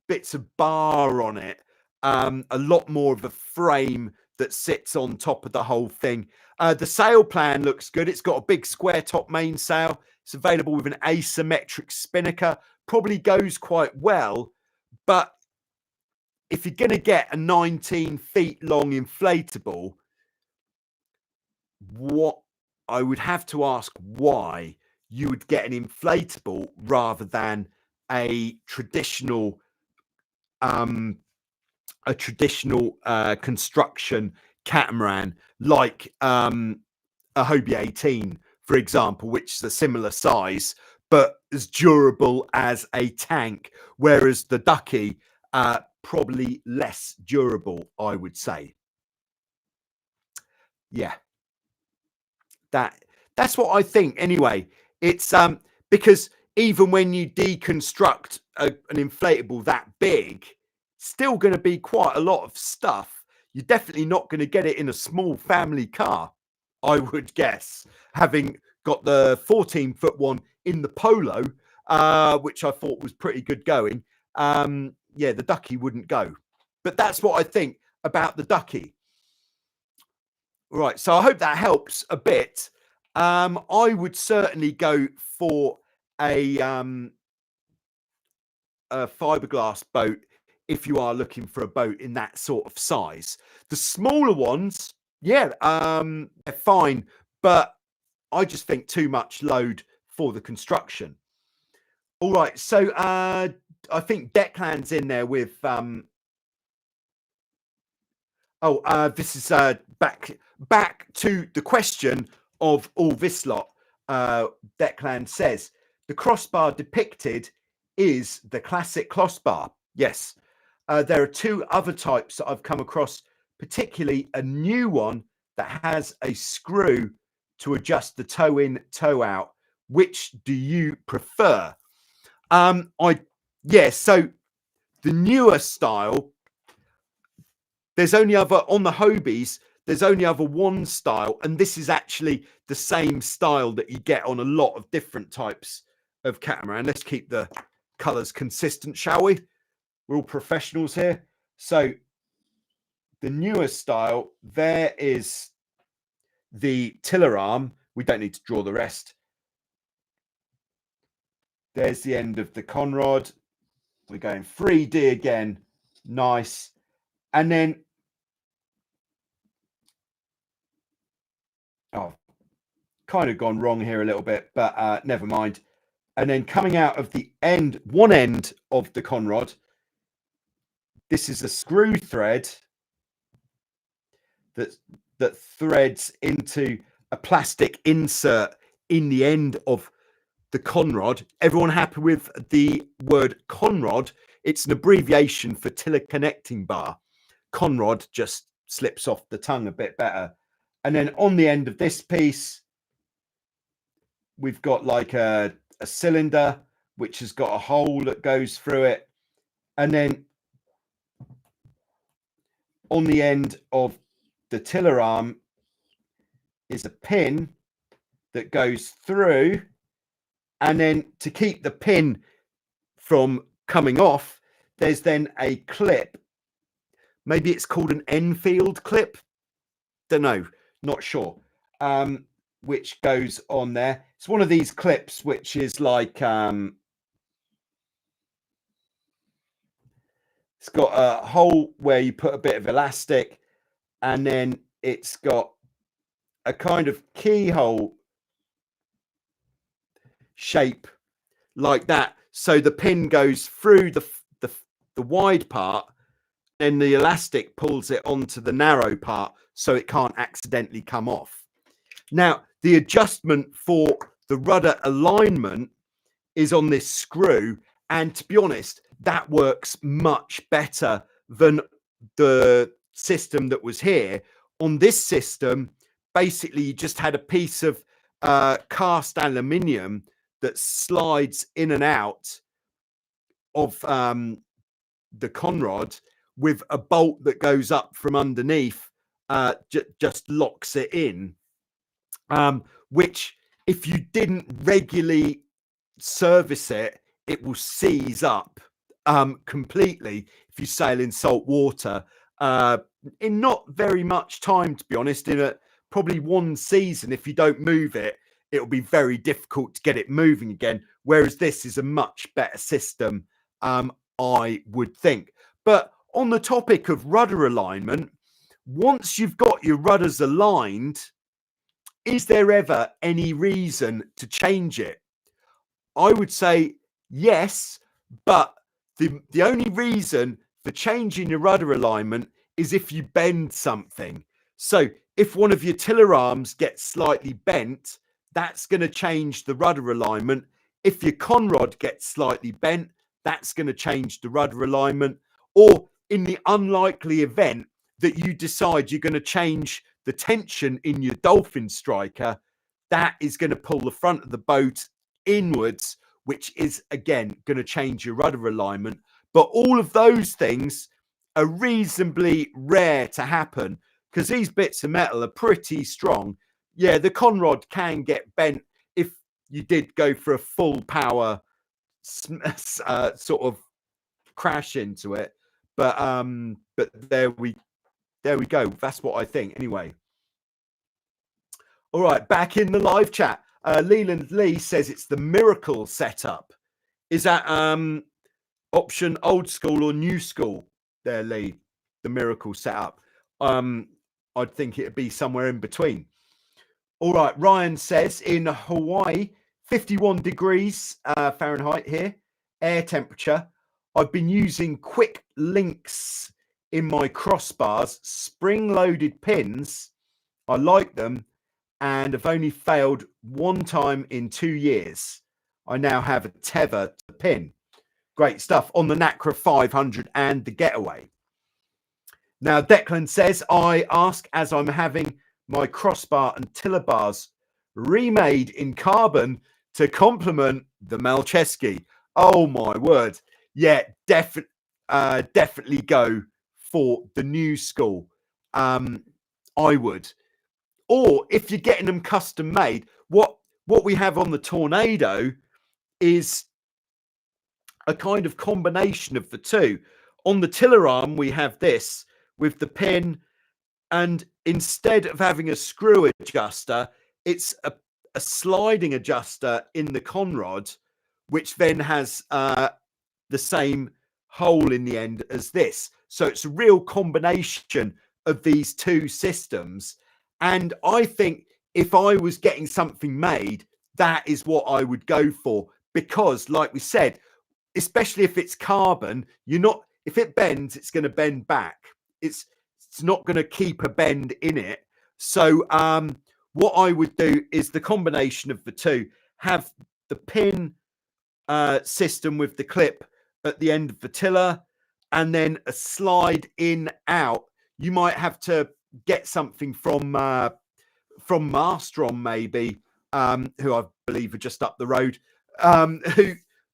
bits of bar on it, a lot more of a frame that sits on top of the whole thing. The sail plan looks good. It's got a big square top mainsail. It's available with an asymmetric spinnaker. Probably goes quite well, but if you're going to get a 19 feet long inflatable, what I would have to ask why you would get an inflatable rather than a traditional construction catamaran like a HOBIE 18, for example, which is a similar size but as durable as a tank, whereas the Ducky probably less durable, I would say. Yeah, that's what I think anyway. It's because even when you deconstruct an inflatable that big, still going to be quite a lot of stuff. You're definitely not going to get it in a small family car, I would guess, having got the 14-foot one in the Polo, which I thought was pretty good going. Yeah, the Ducky wouldn't go. But that's what I think about the Ducky. Right, so I hope that helps a bit. I would certainly go for a fiberglass boat if you are looking for a boat in that sort of size. The smaller ones, yeah, they're fine, but I just think too much load for the construction. All right, so I think Declan's in there with This is back to the question of all this lot. Declan says the crossbar depicted is the classic crossbar. Yes. There are two other types that I've come across, particularly a new one that has a screw to adjust the toe in, toe out. Which do you prefer? So the newer style, there's only other on the Hobies, there's only other one style, and this is actually the same style that you get on a lot of different types of catamaran. Let's keep the colors consistent, shall we? We're all professionals here. So the newer style, there is the tiller arm. We don't need to draw the rest. There's the end of the conrod. We're going 3D again. Nice. And then, kind of gone wrong here a little bit, but never mind. And then coming out of the end, one end of the conrod, this is a screw thread that threads into a plastic insert in the end of the conrod. Everyone happy with the word conrod? It's an abbreviation for tiller connecting bar. Conrod just slips off the tongue a bit better. And then on the end of this piece, we've got like a cylinder which has got a hole that goes through it. And then on the end of the tiller arm is a pin that goes through. And then to keep the pin from coming off, there's then a clip. Maybe it's called an Enfield clip. Don't know, not sure. Which goes on there. It's one of these clips which is like it's got a hole where you put a bit of elastic, and then it's got a kind of keyhole shape like that. So the pin goes through the wide part, then the elastic pulls it onto the narrow part so it can't accidentally come off. Now, the adjustment for the rudder alignment is on this screw, and to be honest, that works much better than the system that was here. On this system, basically you just had a piece of cast aluminium that slides in and out of the conrod with a bolt that goes up from underneath, just locks it in, which if you didn't regularly service it, it will seize up completely if you sail in salt water in not very much time, to be honest. In probably one season, if you don't move it, it'll be very difficult to get it moving again, whereas this is a much better system, I would think. But on the topic of rudder alignment, once you've got your rudders aligned, is there ever any reason to change it? I would say yes, but the only reason for changing your rudder alignment is if you bend something. So if one of your tiller arms gets slightly bent, that's going to change the rudder alignment. If your conrod gets slightly bent, that's going to change the rudder alignment. Or in the unlikely event that you decide you're going to change the tension in your dolphin striker, that is going to pull the front of the boat inwards, which is again going to change your rudder alignment. But all of those things are reasonably rare to happen because these bits of metal are pretty strong. Yeah, the conrod can get bent if you did go for a full power sort of crash into it. But there we go. That's what I think anyway. All right, back in the live chat. Leland Lee says it's the Miracle setup. Is that option old school or new school there, Lee? The Miracle setup. I'd think it'd be somewhere in between. All right, Ryan says in Hawaii, 51 degrees Fahrenheit here, air temperature. I've been using quick links in my crossbars, spring-loaded pins. I like them and have only failed one time in 2 years. I now have a tether to the pin. Great stuff on the Nacra 500 and the Getaway. Now, Declan says, I ask as I'm having my crossbar and tiller bars remade in carbon to complement the Malcheski. Oh, my word. Yeah, definitely go for the new school. I would. Or if you're getting them custom made, what we have on the Tornado is a kind of combination of the two. On the tiller arm, we have this with the pin, and instead of having a screw adjuster, it's a sliding adjuster in the conrod, which then has the same hole in the end as this. So it's a real combination of these two systems. And I think if I was getting something made, that is what I would go for, because like we said, especially if it's carbon, if it bends, it's going to bend back. It's not going to keep a bend in it. So what I would do is the combination of the two, have the pin system with the clip at the end of the tiller, and then a slide in out. You might have to get something from Masteron, maybe, who I believe are just up the road,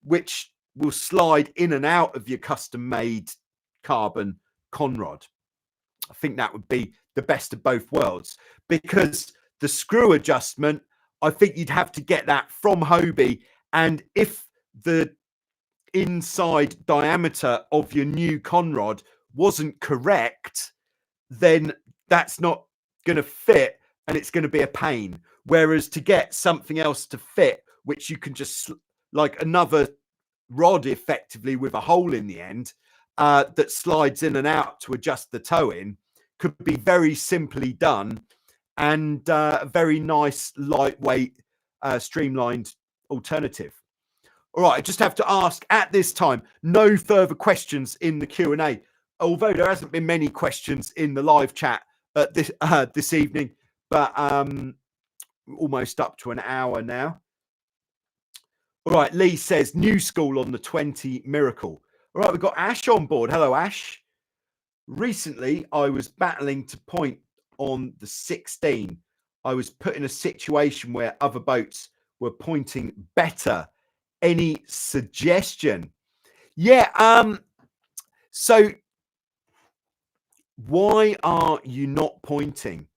which will slide in and out of your custom made carbon conrod. I think that would be the best of both worlds, because the screw adjustment, I think you'd have to get that from HOBIE. And if the inside diameter of your new conrod wasn't correct, then that's not going to fit and it's going to be a pain. Whereas to get something else to fit, which you can just like another rod effectively with a hole in the end that slides in and out to adjust the toe in, could be very simply done, and a very nice, lightweight, streamlined alternative. All right, I just have to ask at this time, no further questions in the Q&A, although there hasn't been many questions in the live chat this evening, but almost up to an hour now. All right, Lee says, new school on the 20 Miracle. All right, we've got Ash on board. Hello, Ash. Recently, I was battling to point on the 16. I was put in a situation where other boats were pointing better. Any suggestion? Yeah, so why are you not pointing?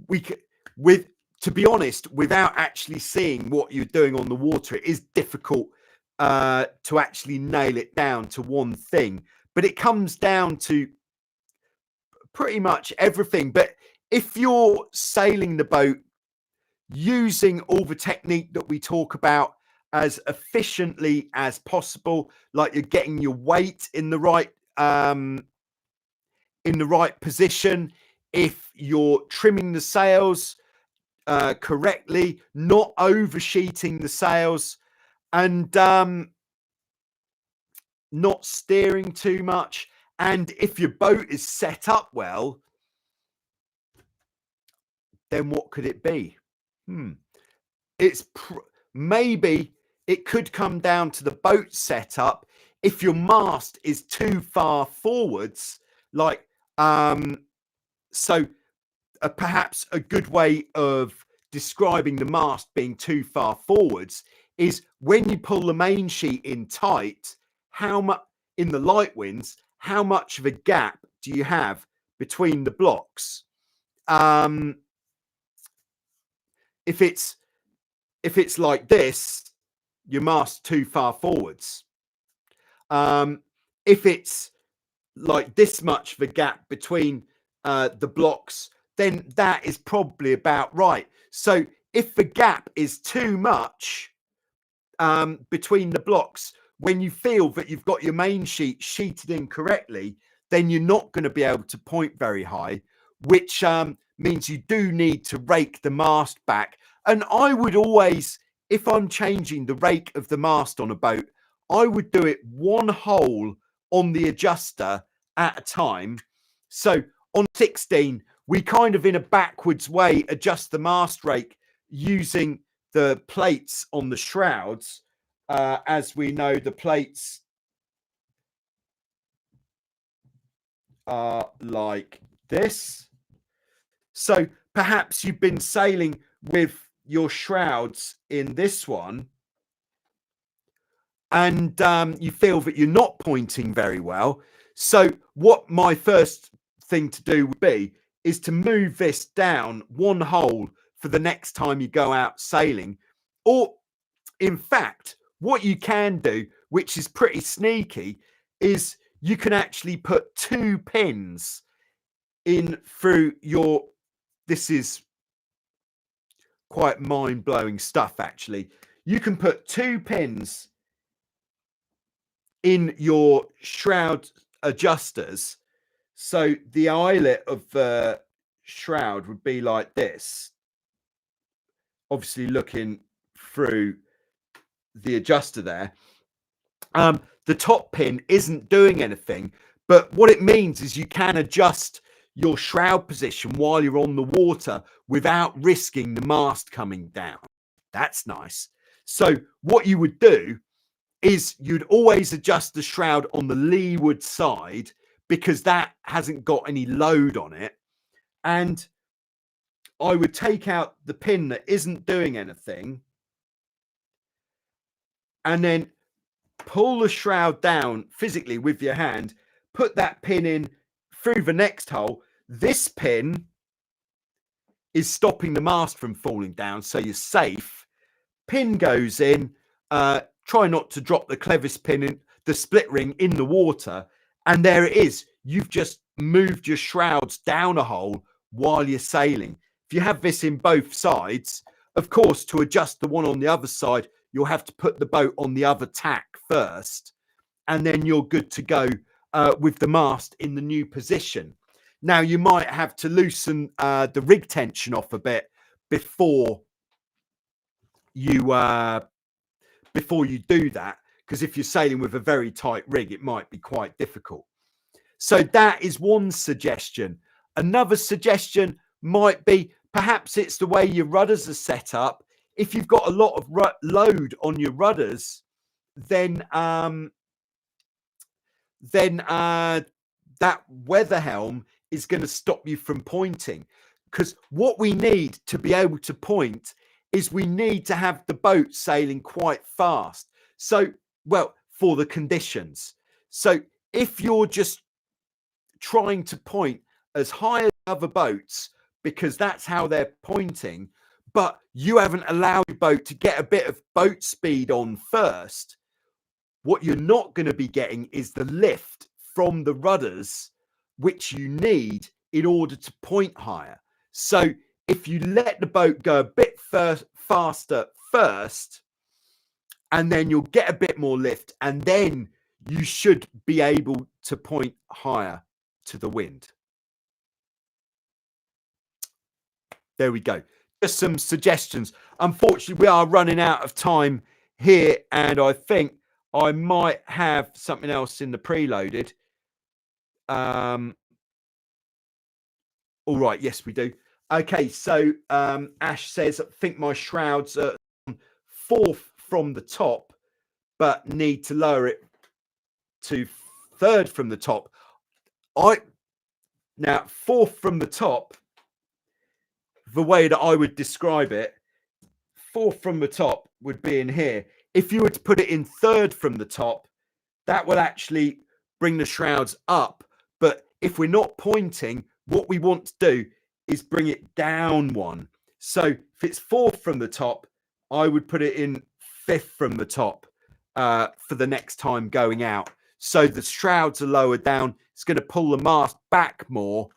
To be honest, without actually seeing what you're doing on the water, it is difficult to actually nail it down to one thing. But it comes down to pretty much everything. But if you're sailing the boat using all the technique that we talk about as efficiently as possible, like you're getting your weight in the right position, if you're trimming the sails correctly, not oversheeting the sails, and not steering too much, and if your boat is set up well, then what could it be? It's maybe it could come down to the boat setup. If your mast is too far forwards, like perhaps a good way of describing the mast being too far forwards is when you pull the main sheet in tight, how much in the light winds, how much of a gap do you have between the blocks? If it's like this, your mast too far forwards. If it's like this much of a gap between the blocks, then that is probably about right. So if the gap is too much between the blocks, when you feel that you've got your main sheet sheeted in correctly, then you're not going to be able to point very high, which means you do need to rake the mast back. And I would always, if I'm changing the rake of the mast on a boat, I would do it one hole on the adjuster at a time. So on 16, we kind of in a backwards way adjust the mast rake using the plates on the shrouds. As we know, the plates are like this. So perhaps you've been sailing with your shrouds in this one, and you feel that you're not pointing very well. So what my first thing to do would be is to move this down one hole for the next time you go out sailing. Or in fact, what you can do, which is pretty sneaky, is you can actually put 2 pins in through your, this is quite mind-blowing stuff actually. You can put 2 pins in your shroud adjusters. So the eyelet of the shroud would be like this, obviously looking through the adjuster there. The top pin isn't doing anything, but what it means is you can adjust your shroud position while you're on the water without risking the mast coming down. That's nice. So what you would do is you'd always adjust the shroud on the leeward side because that hasn't got any load on it. And I would take out the pin that isn't doing anything and then pull the shroud down physically with your hand, put that pin in through the next hole. This pin is stopping the mast from falling down, so you're safe. Pin goes in, try not to drop the clevis pin in the split ring in the water, and there it is. You've just moved your shrouds down a hole while you're sailing. If you have this in both sides, of course, to adjust the one on the other side, you'll have to put the boat on the other tack first, and then you're good to go with the mast in the new position. Now, you might have to loosen the rig tension off a bit before you do that, because if you're sailing with a very tight rig, it might be quite difficult. So that is one suggestion. Another suggestion might be perhaps it's the way your rudders are set up. If you've got a lot of load on your rudders, then that weather helm is going to stop you from pointing. Because what we need to be able to point is we need to have the boat sailing quite fast. So, well, for the conditions. So if you're just trying to point as high as other boats, because that's how they're pointing, but you haven't allowed your boat to get a bit of boat speed on first, what you're not going to be getting is the lift from the rudders, which you need in order to point higher. So if you let the boat go a bit faster first, and then you'll get a bit more lift, and then you should be able to point higher to the wind. There we go. Just some suggestions. Unfortunately, we are running out of time here, and I think I might have something else in the preloaded. All right, yes, we do. Okay, so Ash says, I think my shrouds are 4th from the top, but need to lower it to 3rd from the top. Now 4th from the top, the way that I would describe it, 4th from the top would be in here. If you were to put it in 3rd from the top, that will actually bring the shrouds up. But if we're not pointing, what we want to do is bring it down one. So if it's 4th from the top, I would put it in 5th from the top for the next time going out. So the shrouds are lower down. It's going to pull the mast back more.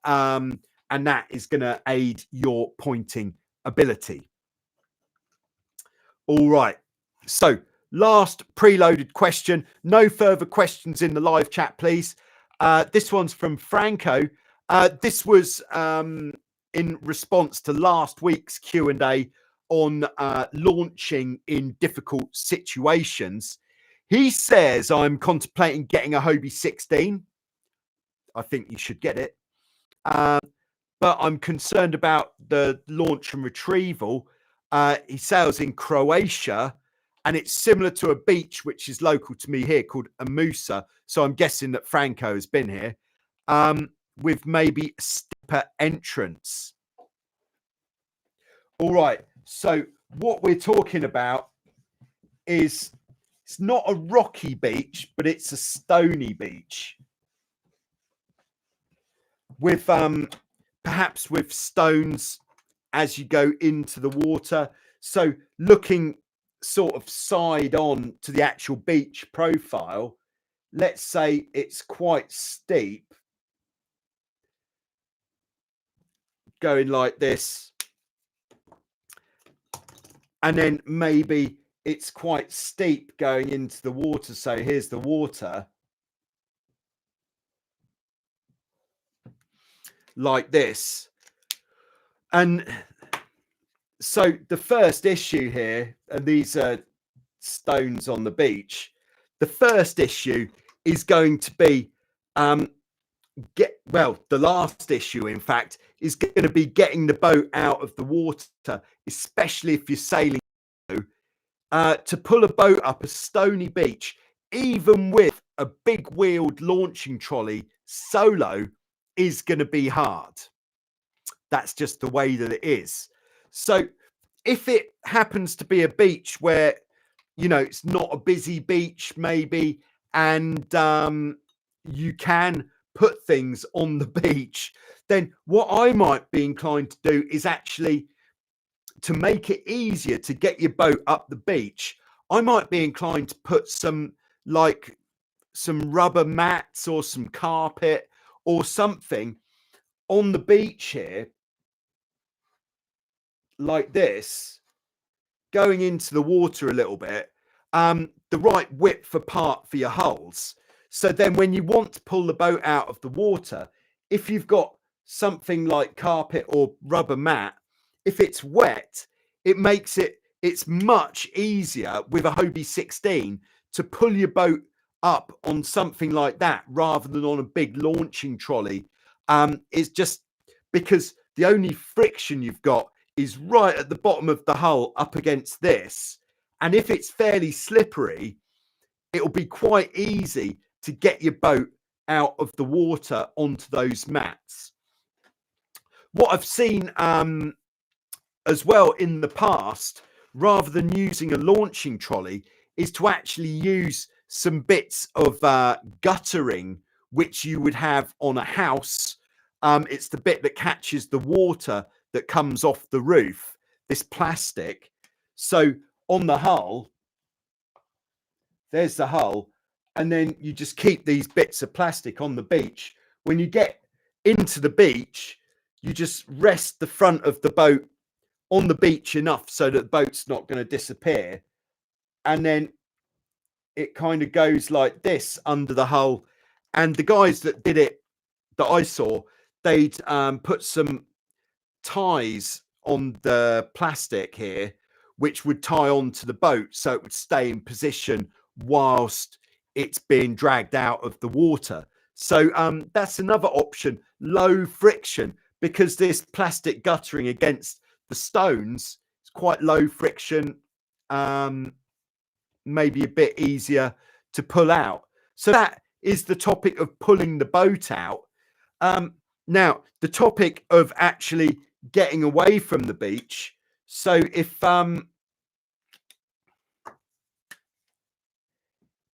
And that is going to aid your pointing ability. All right. So last preloaded question. No further questions in the live chat, please. This one's from Franco. This was in response to last week's Q&A on launching in difficult situations. He says, I'm contemplating getting a HOBIE 16. I think you should get it. But I'm concerned about the launch and retrieval. He sails in Croatia, and it's similar to a beach which is local to me here called Amusa. So I'm guessing that Franco has been here, with maybe a steeper entrance. All right. So what we're talking about is, it's not a rocky beach, but it's a stony beach with perhaps with stones as you go into the water. So looking sort of side on to the actual beach profile, let's say it's quite steep, going like this, and then maybe it's quite steep going into the water. So here's the water, like this. And so the first issue here, and these are stones on the beach, the first issue is going to be the last issue, in fact, is going to be getting the boat out of the water, especially if you're sailing. To pull a boat up a stony beach, even with a big wheeled launching trolley solo, is going to be hard. That's just the way that it is. So if it happens to be a beach where, you know, it's not a busy beach maybe, and you can put things on the beach, then what I might be inclined to do is actually, to make it easier to get your boat up the beach, I might be inclined to put some rubber mats or some carpet or something on the beach here, like this, going into the water a little bit, the right width apart for your hulls. So then when you want to pull the boat out of the water, if you've got something like carpet or rubber mat, if it's wet, it makes it's much easier with a HOBIE 16 to pull your boat up on something like that rather than on a big launching trolley. It's just because the only friction you've got is right at the bottom of the hull up against this. And if it's fairly slippery, it'll be quite easy to get your boat out of the water onto those mats. What I've seen as well in the past, rather than using a launching trolley, is to actually use some bits of guttering, which you would have on a house. It's the bit that catches the water that comes off the roof, this plastic. So on the hull, there's the hull, and then you just keep these bits of plastic on the beach. When you get into the beach, you just rest the front of the boat on the beach enough so that the boat's not going to disappear, and then it kind of goes like this under the hull. And the guys that did it, that I saw, they'd put some ties on the plastic here, which would tie onto the boat so it would stay in position whilst it's being dragged out of the water. So that's another option, low friction, because this plastic guttering against the stones is quite low friction, maybe a bit easier to pull out. So that is the topic of pulling the boat out. Now, the topic of actually getting away from the beach. So if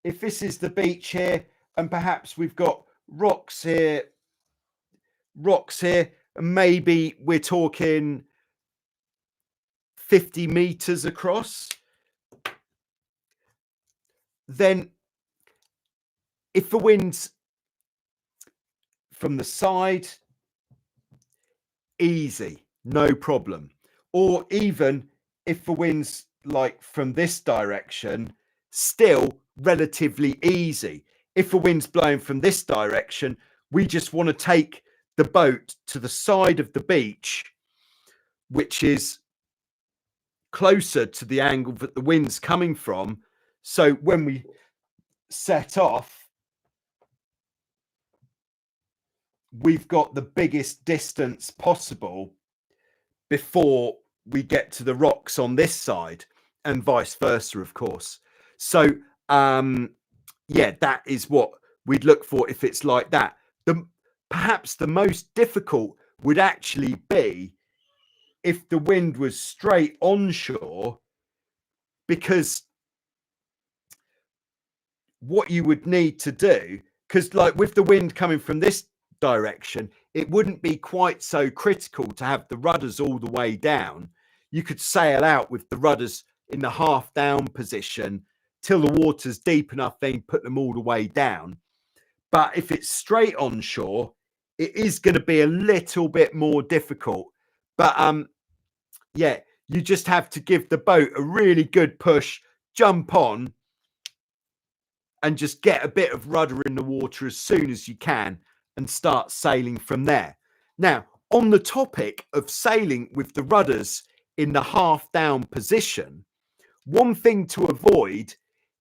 this is the beach here, and perhaps we've got rocks here, and maybe we're talking 50 meters across, then if the wind's from the side, easy, no problem. Or even if the wind's like from this direction, still relatively easy. If the wind's blowing from this direction, we just want to take the boat to the side of the beach, which is closer to the angle that the wind's coming from. So when we set off, we've got the biggest distance possible before we get to the rocks on this side, and vice versa, of course. So yeah, that is what we'd look for if it's like that. Perhaps the most difficult would actually be if the wind was straight onshore, because what you would need to do, because like with the wind coming from this direction, it wouldn't be quite so critical to have the rudders all the way down. You could sail out with the rudders in the half down position till the water's deep enough, then put them all the way down. But if it's straight onshore, it is going to be a little bit more difficult. But yeah, you just have to give the boat a really good push, jump on, and just get a bit of rudder in the water as soon as you can and start sailing from there. Now, on the topic of sailing with the rudders in the half down position, one thing to avoid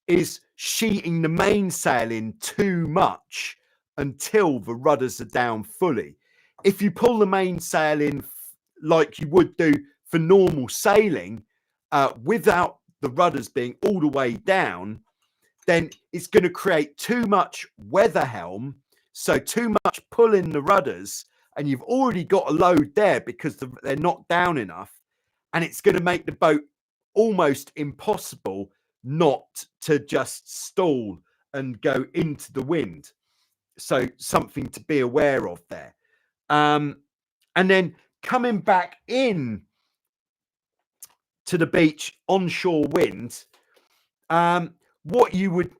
is sheeting the mainsail in too much until the rudders are down fully. If you pull the mainsail in like you would do for normal sailing, without the rudders being all the way down, then it's going to create too much weather helm, so too much pull in the rudders, and you've already got a load there because they're not down enough, and it's going to make the boat almost impossible not to just stall and go into the wind. So something to be aware of there. And then coming back in to the beach, onshore wind, what you would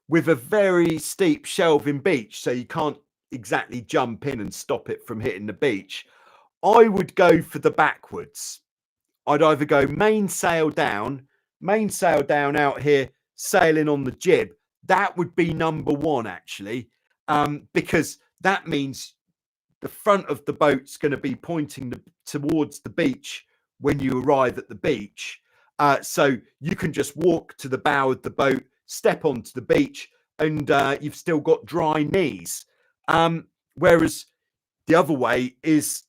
with a very steep shelving beach, so you can't exactly jump in and stop it from hitting the beach, I would go for the backwards. I'd either go mainsail down out here, sailing on the jib. That would be number one, actually, because that means the front of the boat's going to be pointing towards the beach when you arrive at the beach. So you can just walk to the bow of the boat, step onto the beach, and you've still got dry knees. Whereas the other way is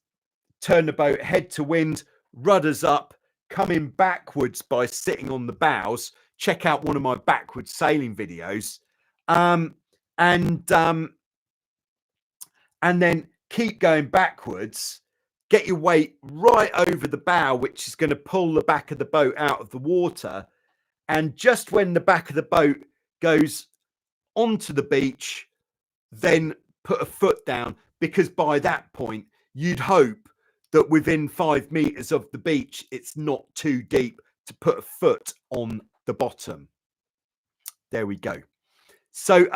turn the boat head to wind, rudders up, coming backwards by sitting on the bows. Check out one of my backwards sailing videos. And then keep going backwards, get your weight right over the bow, which is going to pull the back of the boat out of the water. And just when the back of the boat goes onto the beach, then put a foot down, because by that point, you'd hope that within 5 meters of the beach, it's not too deep to put a foot on the bottom. There we go. So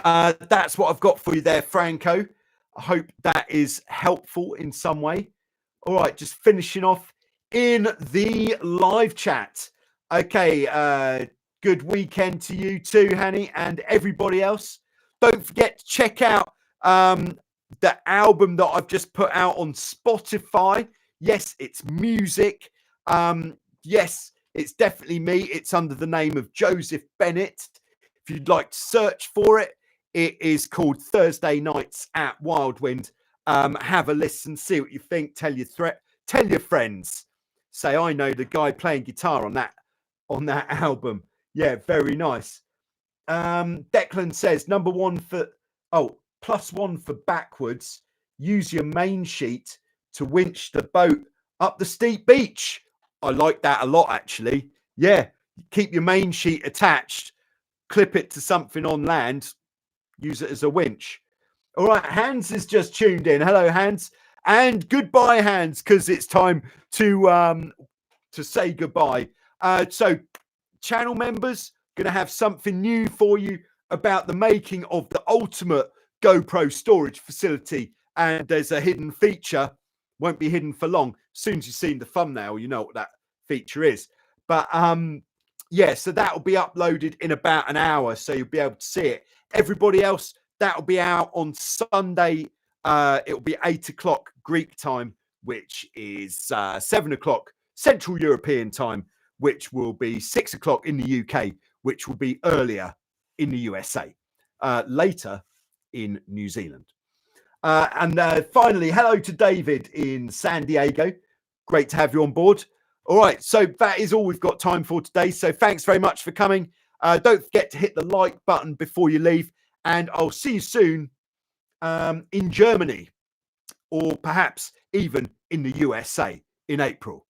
that's what I've got for you there, Franco. I hope that is helpful in some way. All right, just finishing off in the live chat. Okay, good weekend to you too, Hanny, and everybody else. Don't forget to check out the album that I've just put out on Spotify. Yes, it's music. Yes, it's definitely me. It's under the name of Joseph Bennett. If you'd like to search for it, it is called Thursday Nights at Wildwind. Have a listen, see what you think. Tell your friends. Say, I know the guy playing guitar on that album. Yeah, very nice. Declan says +1 for backwards. Use your main sheet to winch the boat up the steep beach. I like that a lot, actually. Yeah, keep your main sheet attached, clip it to something on land, use it as a winch. All right, Hans has just tuned in. Hello, Hans, and goodbye, Hans, because it's time to say goodbye. So, channel members, going to have something new for you about the making of the ultimate GoPro storage facility, and there's a hidden feature. Won't be hidden for long. As soon as you've seen the thumbnail, you know what that feature is. But yeah, so that will be uploaded in about an hour, so you'll be able to see it. Everybody else, that will be out on Sunday. It will be 8 o'clock Greek time, which is 7 o'clock Central European time, which will be 6 o'clock in the UK, which will be earlier in the USA, later in New Zealand. And finally, hello to David in San Diego. Great to have you on board. All right, so that is all we've got time for today. So thanks very much for coming. Don't forget to hit the like button before you leave, and I'll see you soon in Germany, or perhaps even in the USA in April.